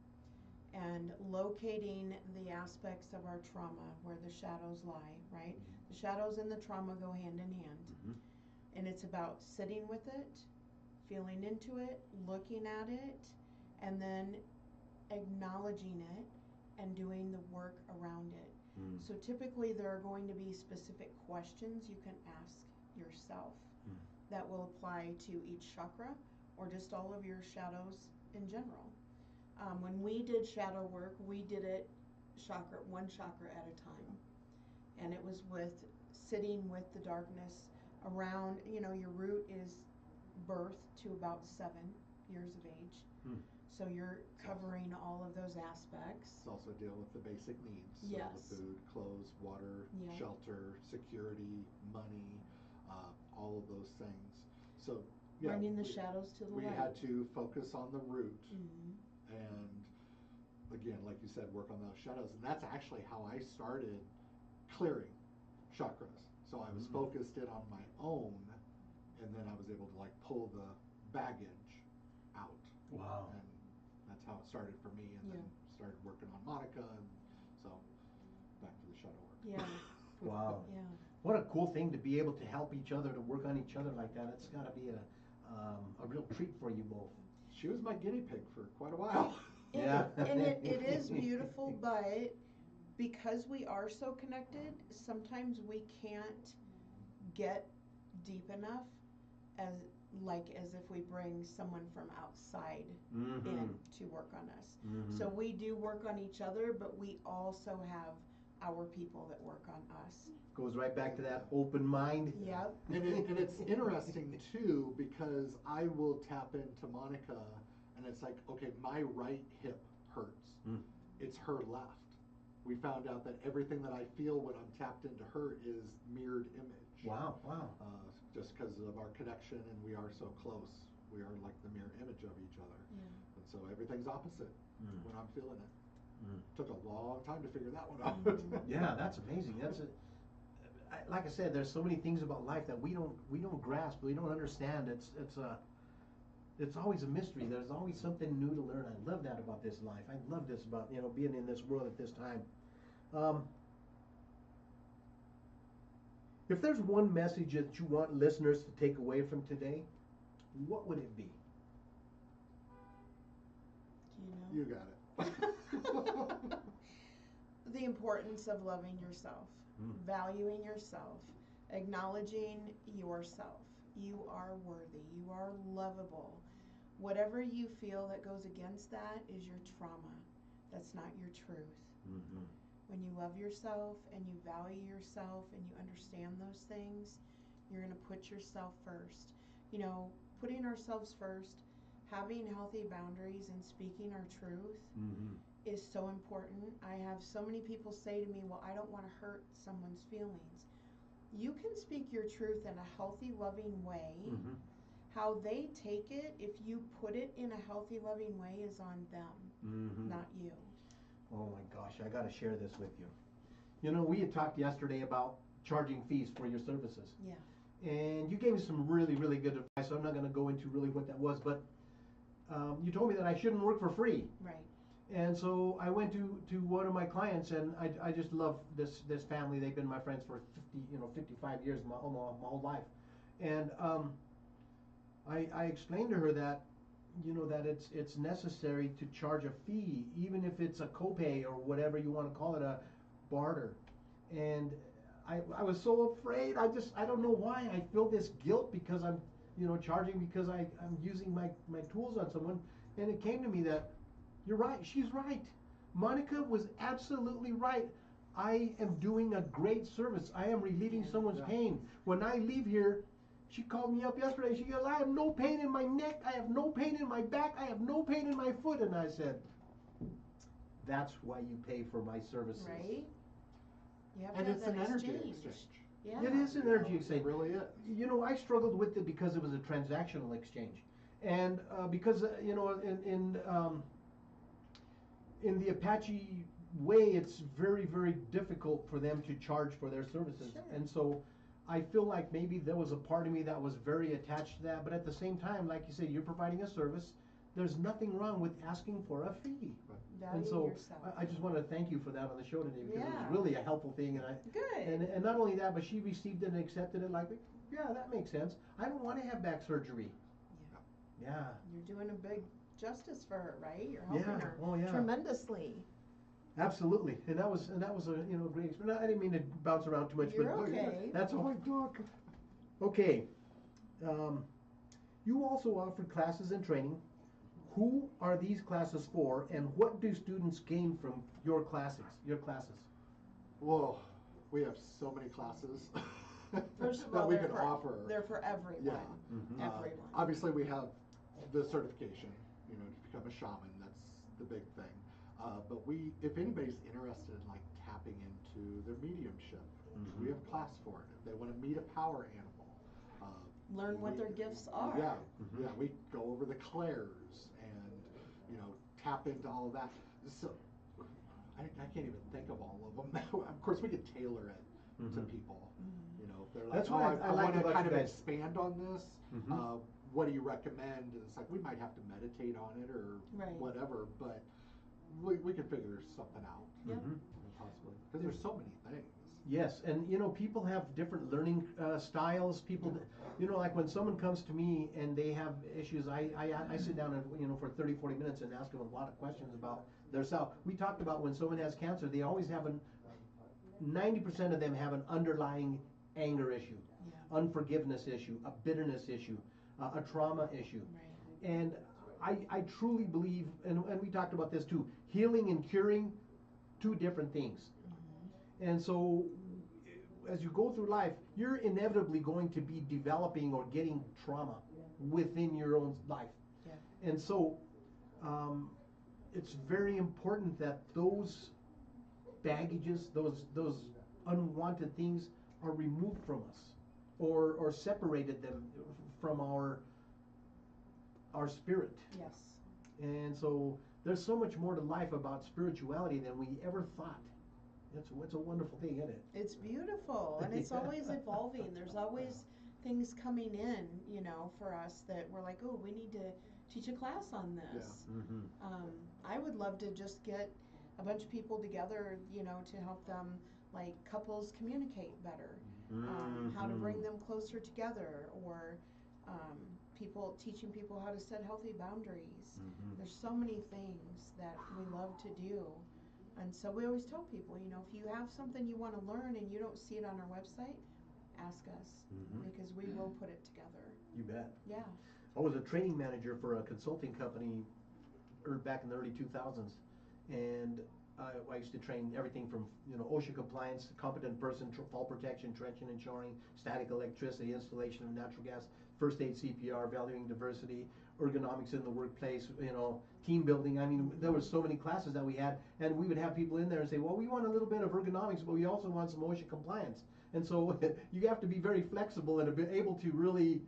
Speaker 2: and locating the aspects of our trauma where the shadows lie, right? The shadows and the trauma go hand in hand. And it's about sitting with it, feeling into it, looking at it, and then acknowledging it and doing the work around it. So typically there are going to be specific questions you can ask yourself that will apply to each chakra or just all of your shadows in general. When we did shadow work, we did it one chakra at a time. And it was with sitting with the darkness around, your root is birth to about 7 years of age. So you're covering all of those aspects.
Speaker 3: It's also dealing with the basic needs.
Speaker 2: Yes.
Speaker 3: So the food, clothes, water, shelter, security, money, all of those things. So
Speaker 2: bringing the shadows to the light.
Speaker 3: We had to focus on the root, and again, like you said, work on those shadows. And that's actually how I started clearing chakras. So I was focused in on my own, and then I was able to pull the baggage out.
Speaker 1: Wow.
Speaker 3: And that's how it started for me, and then started working on Monica, and so back to the shadow work.
Speaker 2: Yeah.
Speaker 1: Wow.
Speaker 2: Yeah.
Speaker 1: What a cool thing to be able to help each other, to work on each other like that. It's got to be a real treat for you both.
Speaker 3: She was my guinea pig for quite a while.
Speaker 2: And it is beautiful, but because we are so connected, sometimes we can't get deep enough as if we bring someone from outside in to work on us. So we do work on each other, but we also have our people that work on us.
Speaker 1: Goes right back to that open mind.
Speaker 2: Yep.
Speaker 3: And it's interesting too, because I will tap into Monica, and it's like, okay, my right hip hurts. It's her left. We found out that everything that I feel when I'm tapped into her is mirrored image.
Speaker 1: Wow.
Speaker 3: Just because of our connection, and we are so close. We are like the mirror image of each other.
Speaker 2: Yeah.
Speaker 3: And so everything's opposite when I'm feeling it. Took a long time to figure that one out.
Speaker 1: Yeah, that's amazing. like I said, there's so many things about life that we don't grasp, we don't understand. It's always a mystery. There's always something new to learn. I love that about this life. I love this about, being in this world at this time. If there's one message that you want listeners to take away from today, what would it be?
Speaker 2: Do you know?
Speaker 3: You got it.
Speaker 2: The importance of loving yourself, valuing yourself, acknowledging yourself. You are worthy. You are lovable. Whatever you feel that goes against that is your trauma. That's not your truth.
Speaker 1: Mm-hmm.
Speaker 2: When you love yourself and you value yourself and you understand those things, you're going to put yourself first. Putting ourselves first, having healthy boundaries and speaking our truth is so important. I have so many people say to me, well, I don't want to hurt someone's feelings. You can speak your truth in a healthy, loving way. How they take it, if you put it in a healthy, loving way, is on them, not you.
Speaker 1: Oh my gosh, I got to share this with you. We had talked yesterday about charging fees for your services.
Speaker 2: Yeah.
Speaker 1: And you gave me some really, really good advice. So I'm not going to go into really what that was, but you told me that I shouldn't work for free.
Speaker 2: Right.
Speaker 1: And so I went to one of my clients, and I just love this family. They've been my friends for 55 years, my whole life. And I explained to her that that it's necessary to charge a fee, even if it's a copay or whatever you want to call it, a barter. And I was so afraid. I don't know why I feel this guilt because I'm charging because I'm using my tools on someone. And it came to me that you're right. She's right. Monica was absolutely right. I am doing a great service. I am relieving someone's pain. When I leave here, she called me up yesterday. She goes, I have no pain in my neck. I have no pain in my back. I have no pain in my foot. And I said, that's why you pay for my services.
Speaker 2: Right? You have
Speaker 3: And
Speaker 2: to
Speaker 3: it's
Speaker 2: have
Speaker 3: an
Speaker 2: that
Speaker 3: energy
Speaker 2: exchange.
Speaker 3: exchange.
Speaker 2: Yeah.
Speaker 1: It is an energy exchange.
Speaker 3: It really is.
Speaker 1: I struggled with it because it was a transactional exchange. And because, in the Apache way, it's very, very difficult for them to charge for their services.
Speaker 2: Sure.
Speaker 1: And so I feel like maybe there was a part of me that was very attached to that. But at the same time, like you said, you're providing a service. There's nothing wrong with asking for a fee.
Speaker 2: Value
Speaker 1: And so
Speaker 2: yourself.
Speaker 1: I just want to thank you for that on the show today, because it
Speaker 2: Yeah.
Speaker 1: was really a helpful thing.
Speaker 2: Good.
Speaker 1: And not only that, but she received it and accepted it like, yeah, that makes sense. I don't want to have back surgery. Yeah.
Speaker 2: You're doing a big justice for her, right? You're helping
Speaker 1: Yeah.
Speaker 2: her
Speaker 1: Oh, yeah.
Speaker 2: tremendously.
Speaker 1: Absolutely. And that was a great experience. I didn't mean to bounce around too much,
Speaker 2: You're
Speaker 1: but
Speaker 2: okay.
Speaker 1: that's all. Okay. You also offered classes and training. Who are these classes for, and what do students gain from your classes?
Speaker 3: Well, we have so many classes
Speaker 2: First of
Speaker 3: that
Speaker 2: all,
Speaker 3: we
Speaker 2: they're
Speaker 3: could
Speaker 2: for,
Speaker 3: offer.
Speaker 2: They're for everyone.
Speaker 3: Yeah.
Speaker 2: Everyone.
Speaker 3: Obviously, we have the certification, to become a shaman. That's the big thing. But if anybody's interested in like tapping into their mediumship, we have class for it. If they want to meet a power animal,
Speaker 2: Learn what their gifts are.
Speaker 3: Yeah, yeah. We go over the clairs and tap into all of that. So I can't even think of all of them. Of course, we could tailor it to people. If they're like,
Speaker 1: That's what I like
Speaker 3: want to
Speaker 1: about
Speaker 3: kind
Speaker 1: you
Speaker 3: of
Speaker 1: guys.
Speaker 3: expand on this. What do you recommend? And it's like we might have to meditate on it or whatever, but we can figure something out.
Speaker 2: Yeah.
Speaker 3: Possibly, because there's so many things.
Speaker 1: Yes, and people have different learning styles. People, like when someone comes to me and they have issues, I sit down and for 30-40 minutes and ask them a lot of questions about their self. We talked about when someone has cancer, they always have 90% of them have an underlying anger issue, unforgiveness issue, a bitterness issue, a trauma issue.
Speaker 2: Right.
Speaker 1: And I truly believe, and we talked about this too, healing and curing, two different things. And so as you go through life, you're inevitably going to be developing or getting trauma within your own life.
Speaker 2: Yeah.
Speaker 1: And so it's very important that those baggages, those unwanted things are removed from us, or separated them from our spirit.
Speaker 2: Yes.
Speaker 1: And so there's so much more to life about spirituality than we ever thought. It's a wonderful thing, isn't it?
Speaker 2: It's beautiful, and it's always evolving. There's always things coming in, for us that we're like, oh, we need to teach a class on this.
Speaker 3: Yeah.
Speaker 1: Mm-hmm.
Speaker 2: I would love to just get a bunch of people together, to help them, like couples communicate better, how to bring them closer together, or teaching people how to set healthy boundaries.
Speaker 1: Mm-hmm.
Speaker 2: There's so many things that we love to do. And so we always tell people, if you have something you want to learn and you don't see it on our website, ask us, because we will put it together.
Speaker 1: You bet.
Speaker 2: Yeah.
Speaker 1: I was a training manager for a consulting company back in the early 2000s, and I used to train everything from OSHA compliance, competent person, fall protection, trenching and shoring, static electricity, installation of natural gas, first aid, CPR, valuing diversity, ergonomics in the workplace, team building. I mean, there were so many classes that we had, and we would have people in there and say, well, we want a little bit of ergonomics, but we also want some OSHA compliance. And so you have to be very flexible and be able to really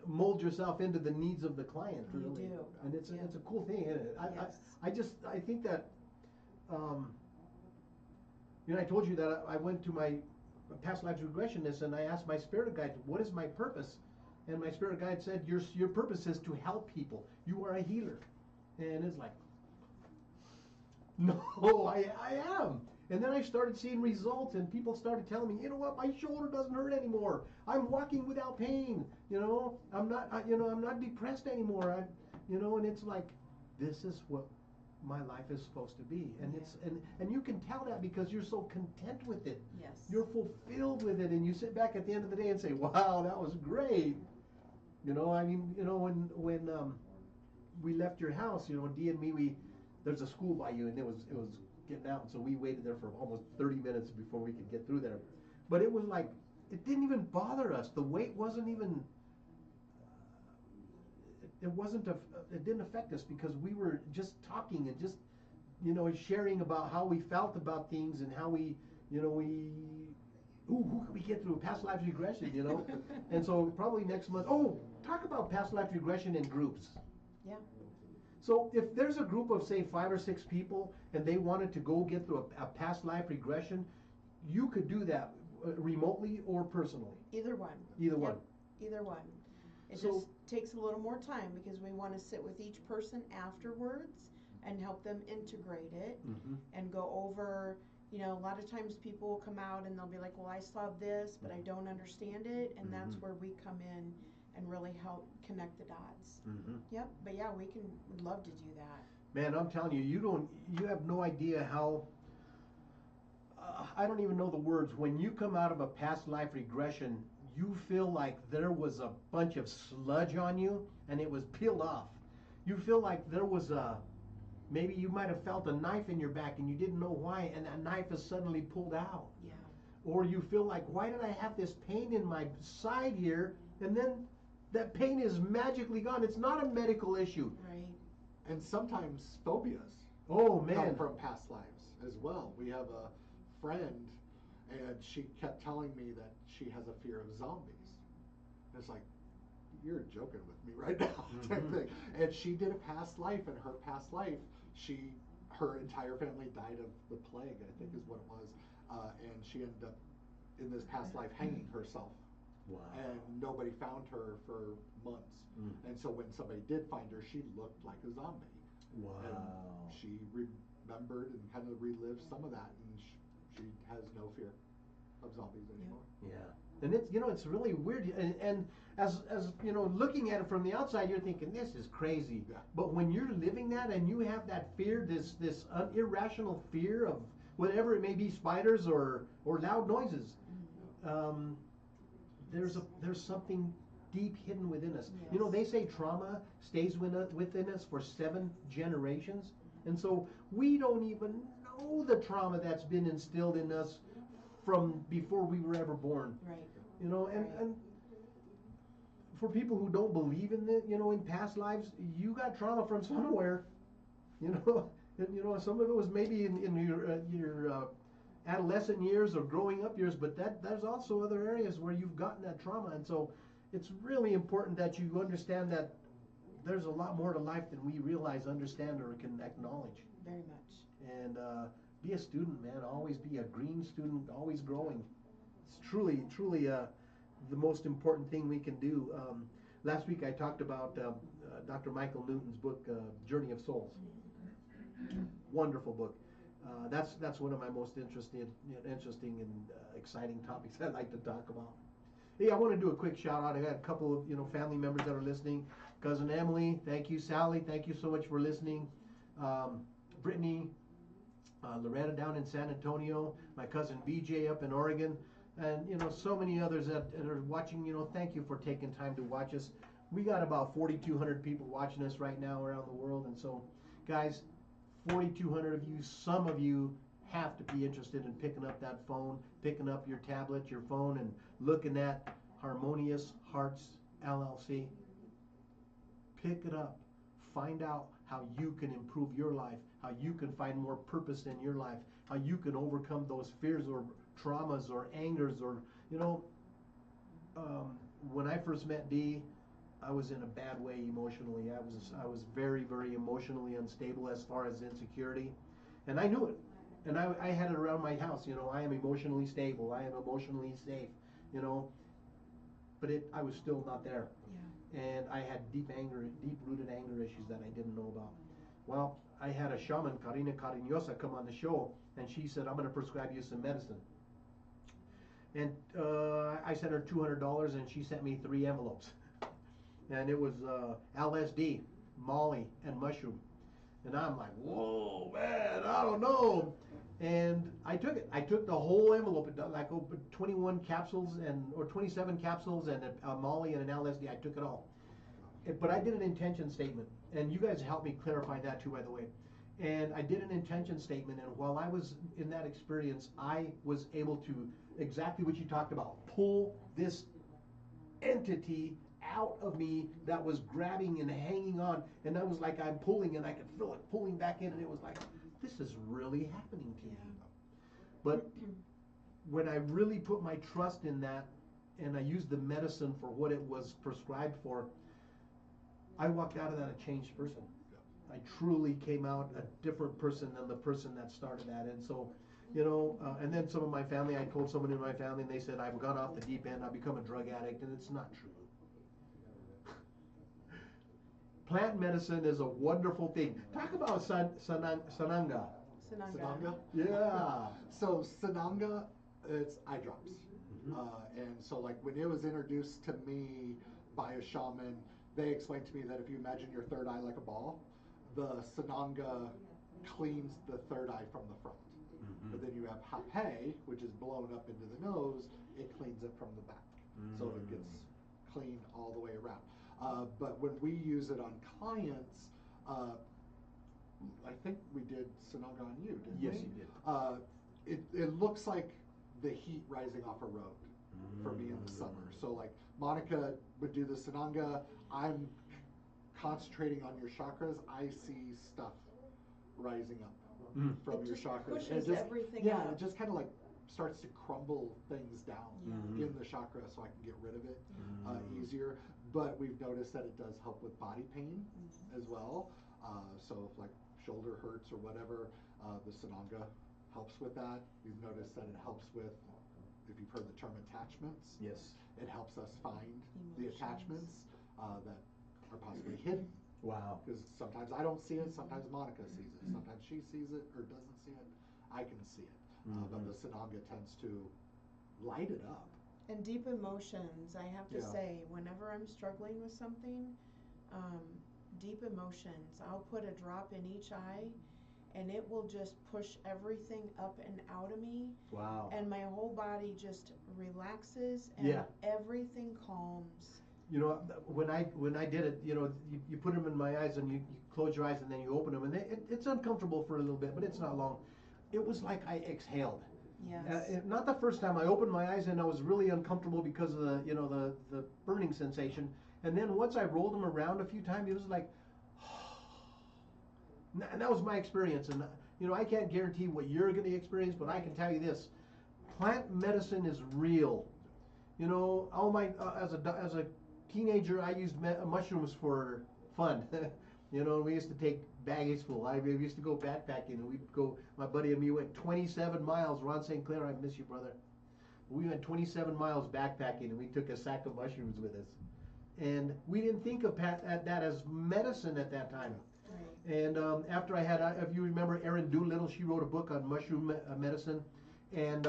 Speaker 1: mold yourself into the needs of the client, really.
Speaker 2: You do.
Speaker 1: And it's a cool thing, isn't it?
Speaker 2: Yes.
Speaker 1: I think that, I told you that I went to my past lives regressionist and I asked my spirit guide, what is my purpose? And my spirit guide said, your purpose is to help people. You are a healer. And it's like, no, I am. And then I started seeing results, and people started telling me, you know what, my shoulder doesn't hurt anymore. I'm walking without pain. I'm not depressed anymore. And it's like, this is what my life is supposed to be. And and you can tell that because you're so content with it.
Speaker 2: Yes.
Speaker 1: You're fulfilled with it, and you sit back at the end of the day and say, wow, that was great. When we left your house, Dee and me, there's a school by you, and it was getting out, and so we waited there for almost 30 minutes before we could get through there. But it was like, it didn't even bother us. The wait wasn't even, it didn't affect us because we were just talking and just, sharing about how we felt about things and how who can we get through past life regression, And so probably next month, talk about past life regression in groups.
Speaker 2: Yeah.
Speaker 1: So if there's a group of, say, 5 or 6 people and they wanted to go get through a past life regression, you could do that remotely or personally.
Speaker 2: Either one.
Speaker 1: Either one.
Speaker 2: Either one. It
Speaker 1: So-
Speaker 2: just takes a little more time because we want to sit with each person afterwards and help them integrate it and go over, a lot of times people will come out and they'll be like, well, I saw this, but I don't understand it. And that's where we come in and really help connect the dots. Yep. But yeah, we'd love to do that.
Speaker 1: Man, I'm telling you, you have no idea how, I don't even know the words. When you come out of a past life regression, you feel like there was a bunch of sludge on you and it was peeled off. You feel like there was maybe you might have felt a knife in your back and you didn't know why, and that knife is suddenly pulled out.
Speaker 2: Yeah.
Speaker 1: Or you feel like, why did I have this pain in my side here? And then that pain is magically gone. It's not a medical issue.
Speaker 2: Right.
Speaker 3: And sometimes phobias
Speaker 1: Oh,
Speaker 3: come
Speaker 1: man.
Speaker 3: from past lives as well. We have a friend, and she kept telling me that she has a fear of zombies. And it's like, you're joking with me right now, type thing. And she did a past life, and her past life, her entire family died of the plague, I think is what it was. And she ended up in this past life hanging herself.
Speaker 1: Wow.
Speaker 3: And nobody found her for months. And so when somebody did find her, she looked like a zombie.
Speaker 1: Wow.
Speaker 3: And she remembered and kind of relived some of that, and she has no fear of zombies anymore.
Speaker 1: Yeah. And it's really weird. And as looking at it from the outside, you're thinking, this is crazy.
Speaker 3: Yeah.
Speaker 1: But when you're living that and you have that fear, this irrational fear of whatever it may be, spiders or loud noises, there's something deep hidden within us.
Speaker 2: Yes.
Speaker 1: They say trauma stays within us for 7 generations. And so we don't even know the trauma that's been instilled in us from before we were ever born.
Speaker 2: Right.
Speaker 1: And for people who don't believe in it, in past lives, you got trauma from somewhere. And, some of it was maybe in your adolescent years or growing up years, but there's also other areas where you've gotten that trauma. And so it's really important that you understand that there's a lot more to life than we realize, understand, or can acknowledge.
Speaker 2: Very much.
Speaker 1: And be a student, man. Always be a green student, always growing. It's truly, truly the most important thing we can do. Last week I talked about Dr. Michael Newton's book, Journey of Souls. Wonderful book. That's one of my most interesting and exciting topics I like to talk about. Hey, I want to do a quick shout out. I got a couple of family members that are listening. Cousin Emily, thank you. Sally, thank you so much for listening. Brittany, Loretta down in San Antonio, my cousin BJ up in Oregon, and so many others that are watching. Thank you for taking time to watch us. We got about 4,200 people watching us right now around the world, and so, guys, 4,200 of you, some of you have to be interested in picking up that phone, picking up your tablet, your phone, and looking at Harmonious Hearts LLC. Pick it up. Find out how you can improve your life, how you can find more purpose in your life, how you can overcome those fears or traumas or angers or, when I first met Dee, I was in a bad way emotionally. I was very, very emotionally unstable as far as insecurity, and I knew it. And I had it around my house. I am emotionally stable. I am emotionally safe. But I was still not there.
Speaker 2: Yeah.
Speaker 1: And I had deep-rooted anger issues that I didn't know about. Well, I had a shaman, Karina Cariñosa, come on the show, and she said, I'm going to prescribe you some medicine. And I sent her $200, and she sent me 3 envelopes. And it was LSD, Molly, and mushroom. And I'm like, whoa, man, I don't know. And I took it. I took the whole envelope, like 21 capsules or 27 capsules and a Molly and an LSD. I took it all. But I did an intention statement. And you guys helped me clarify that too, by the way. And I did an intention statement. And while I was in that experience, I was able to, exactly what you talked about, pull this entity out of me that was grabbing and hanging on, and that was like I'm pulling, and I could feel it pulling back in, and it was like, this is really happening to me. But when I really put my trust in that, and I used the medicine for what it was prescribed for, I walked out of that a changed person. I truly came out a different person than the person that started that. And so, and then some of my family, I told someone in my family, and they said, I've gone off the deep end, I've become a drug addict, and it's not true. Plant medicine is a wonderful thing. Talk about Sananga.
Speaker 3: Sananga?
Speaker 1: Yeah.
Speaker 3: So Sananga, it's eye drops. And so like when it was introduced to me by a shaman, they explained to me that if you imagine your third eye like a ball, the Sananga cleans the third eye from the front. But then you have Hape, which is blown up into the nose, it cleans it from the back. So it gets clean all the way around. But when we use it on clients, I think we did Sananga on you, didn't we?
Speaker 1: Yes, you did.
Speaker 3: It looks like the heat rising off a road for me in the summer. So like Monica would do the Sananga, I'm concentrating on your chakras, I see stuff rising up from your chakras.
Speaker 2: Pushes everything
Speaker 3: yeah,
Speaker 2: up.
Speaker 3: it just kind of like starts to crumble things down in the chakra so I can get rid of it easier. But we've noticed that it does help with body pain as well. So if like shoulder hurts or whatever, the Sananga helps with that. We've noticed that it helps with, if you've heard the term attachments,
Speaker 1: Yes.
Speaker 3: it helps us find the
Speaker 2: Emotions.
Speaker 3: attachments that are possibly hidden.
Speaker 1: Wow.
Speaker 3: Because sometimes I don't see it, sometimes Monica sees it, sometimes she sees it or doesn't see it, I can see it. But the Sananga tends to light it up.
Speaker 2: And deep emotions, I have to
Speaker 3: Yeah.
Speaker 2: say, whenever I'm struggling with something, deep emotions, I'll put a drop in each eye and it will just push everything up and out of me.
Speaker 1: Wow.
Speaker 2: And my whole body just relaxes and everything calms.
Speaker 1: When I did it, you put them in my eyes and you close your eyes and then you open them, and it's uncomfortable for a little bit, but it's not long. It was like I exhaled.
Speaker 2: Yes.
Speaker 1: Not the first time. I opened my eyes and I was really uncomfortable because of the burning sensation. And then once I rolled them around a few times, it was like, and that was my experience. And I can't guarantee what you're going to experience, but I can tell you this: plant medicine is real. All my as a teenager, I used mushrooms for fun. You know, we used to take baggage full. We used to go backpacking, and we'd go. My buddy and me went 27 miles. Ron St. Clair, I miss you, brother. We went 27 miles backpacking, and we took a sack of mushrooms with us. And we didn't think of that as medicine at that time.
Speaker 2: Right.
Speaker 1: And after I had, if you remember Erin Doolittle, she wrote a book on mushroom medicine, and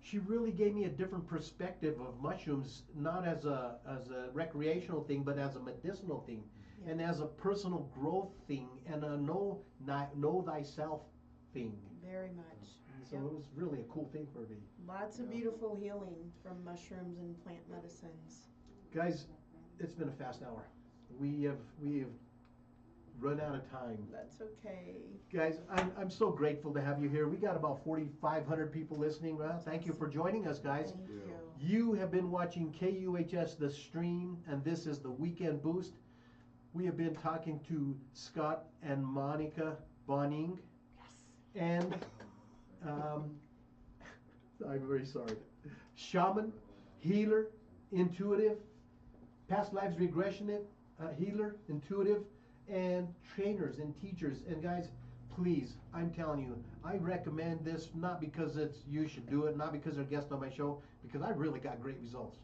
Speaker 1: she really gave me a different perspective of mushrooms, not as a recreational thing, but as a medicinal thing,
Speaker 2: Yeah.
Speaker 1: and as a personal growth thing, and a know thyself thing.
Speaker 2: Very much.
Speaker 1: So
Speaker 2: Yep.
Speaker 1: it was really a cool thing for me.
Speaker 2: Lots of beautiful healing from mushrooms and plant medicines.
Speaker 1: Guys, it's been a fast hour. We have run out of time.
Speaker 2: That's okay.
Speaker 1: Guys, I'm so grateful to have you here. We got about 4,500 people listening. Well, thank you for joining us, guys.
Speaker 2: Thank you.
Speaker 1: You have been watching KUHS The Stream, and this is the Weekend Boost. We have been talking to Scott and Monica Bonning.
Speaker 2: Yes.
Speaker 1: And I'm very sorry. Shaman, healer, intuitive, past lives regression healer, intuitive, and trainers and teachers. And guys, please, I'm telling you, I recommend this not because you should do it, not because they're guests on my show, because I really got great results.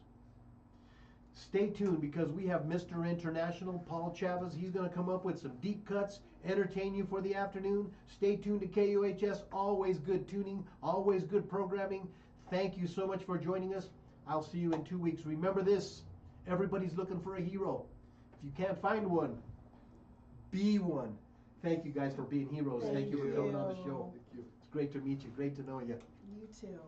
Speaker 1: Stay tuned, because we have Mr. International, Paul Chavez. He's going to come up with some deep cuts, entertain you for the afternoon. Stay tuned to KUHS. Always good tuning, always good programming. Thank you so much for joining us. I'll see you in 2 weeks. Remember this, everybody's looking for a hero. If you can't find one, be one. Thank you guys for being heroes. Thank you for coming on the show.
Speaker 3: Thank you.
Speaker 1: It's great to meet you. Great to know you.
Speaker 2: You too.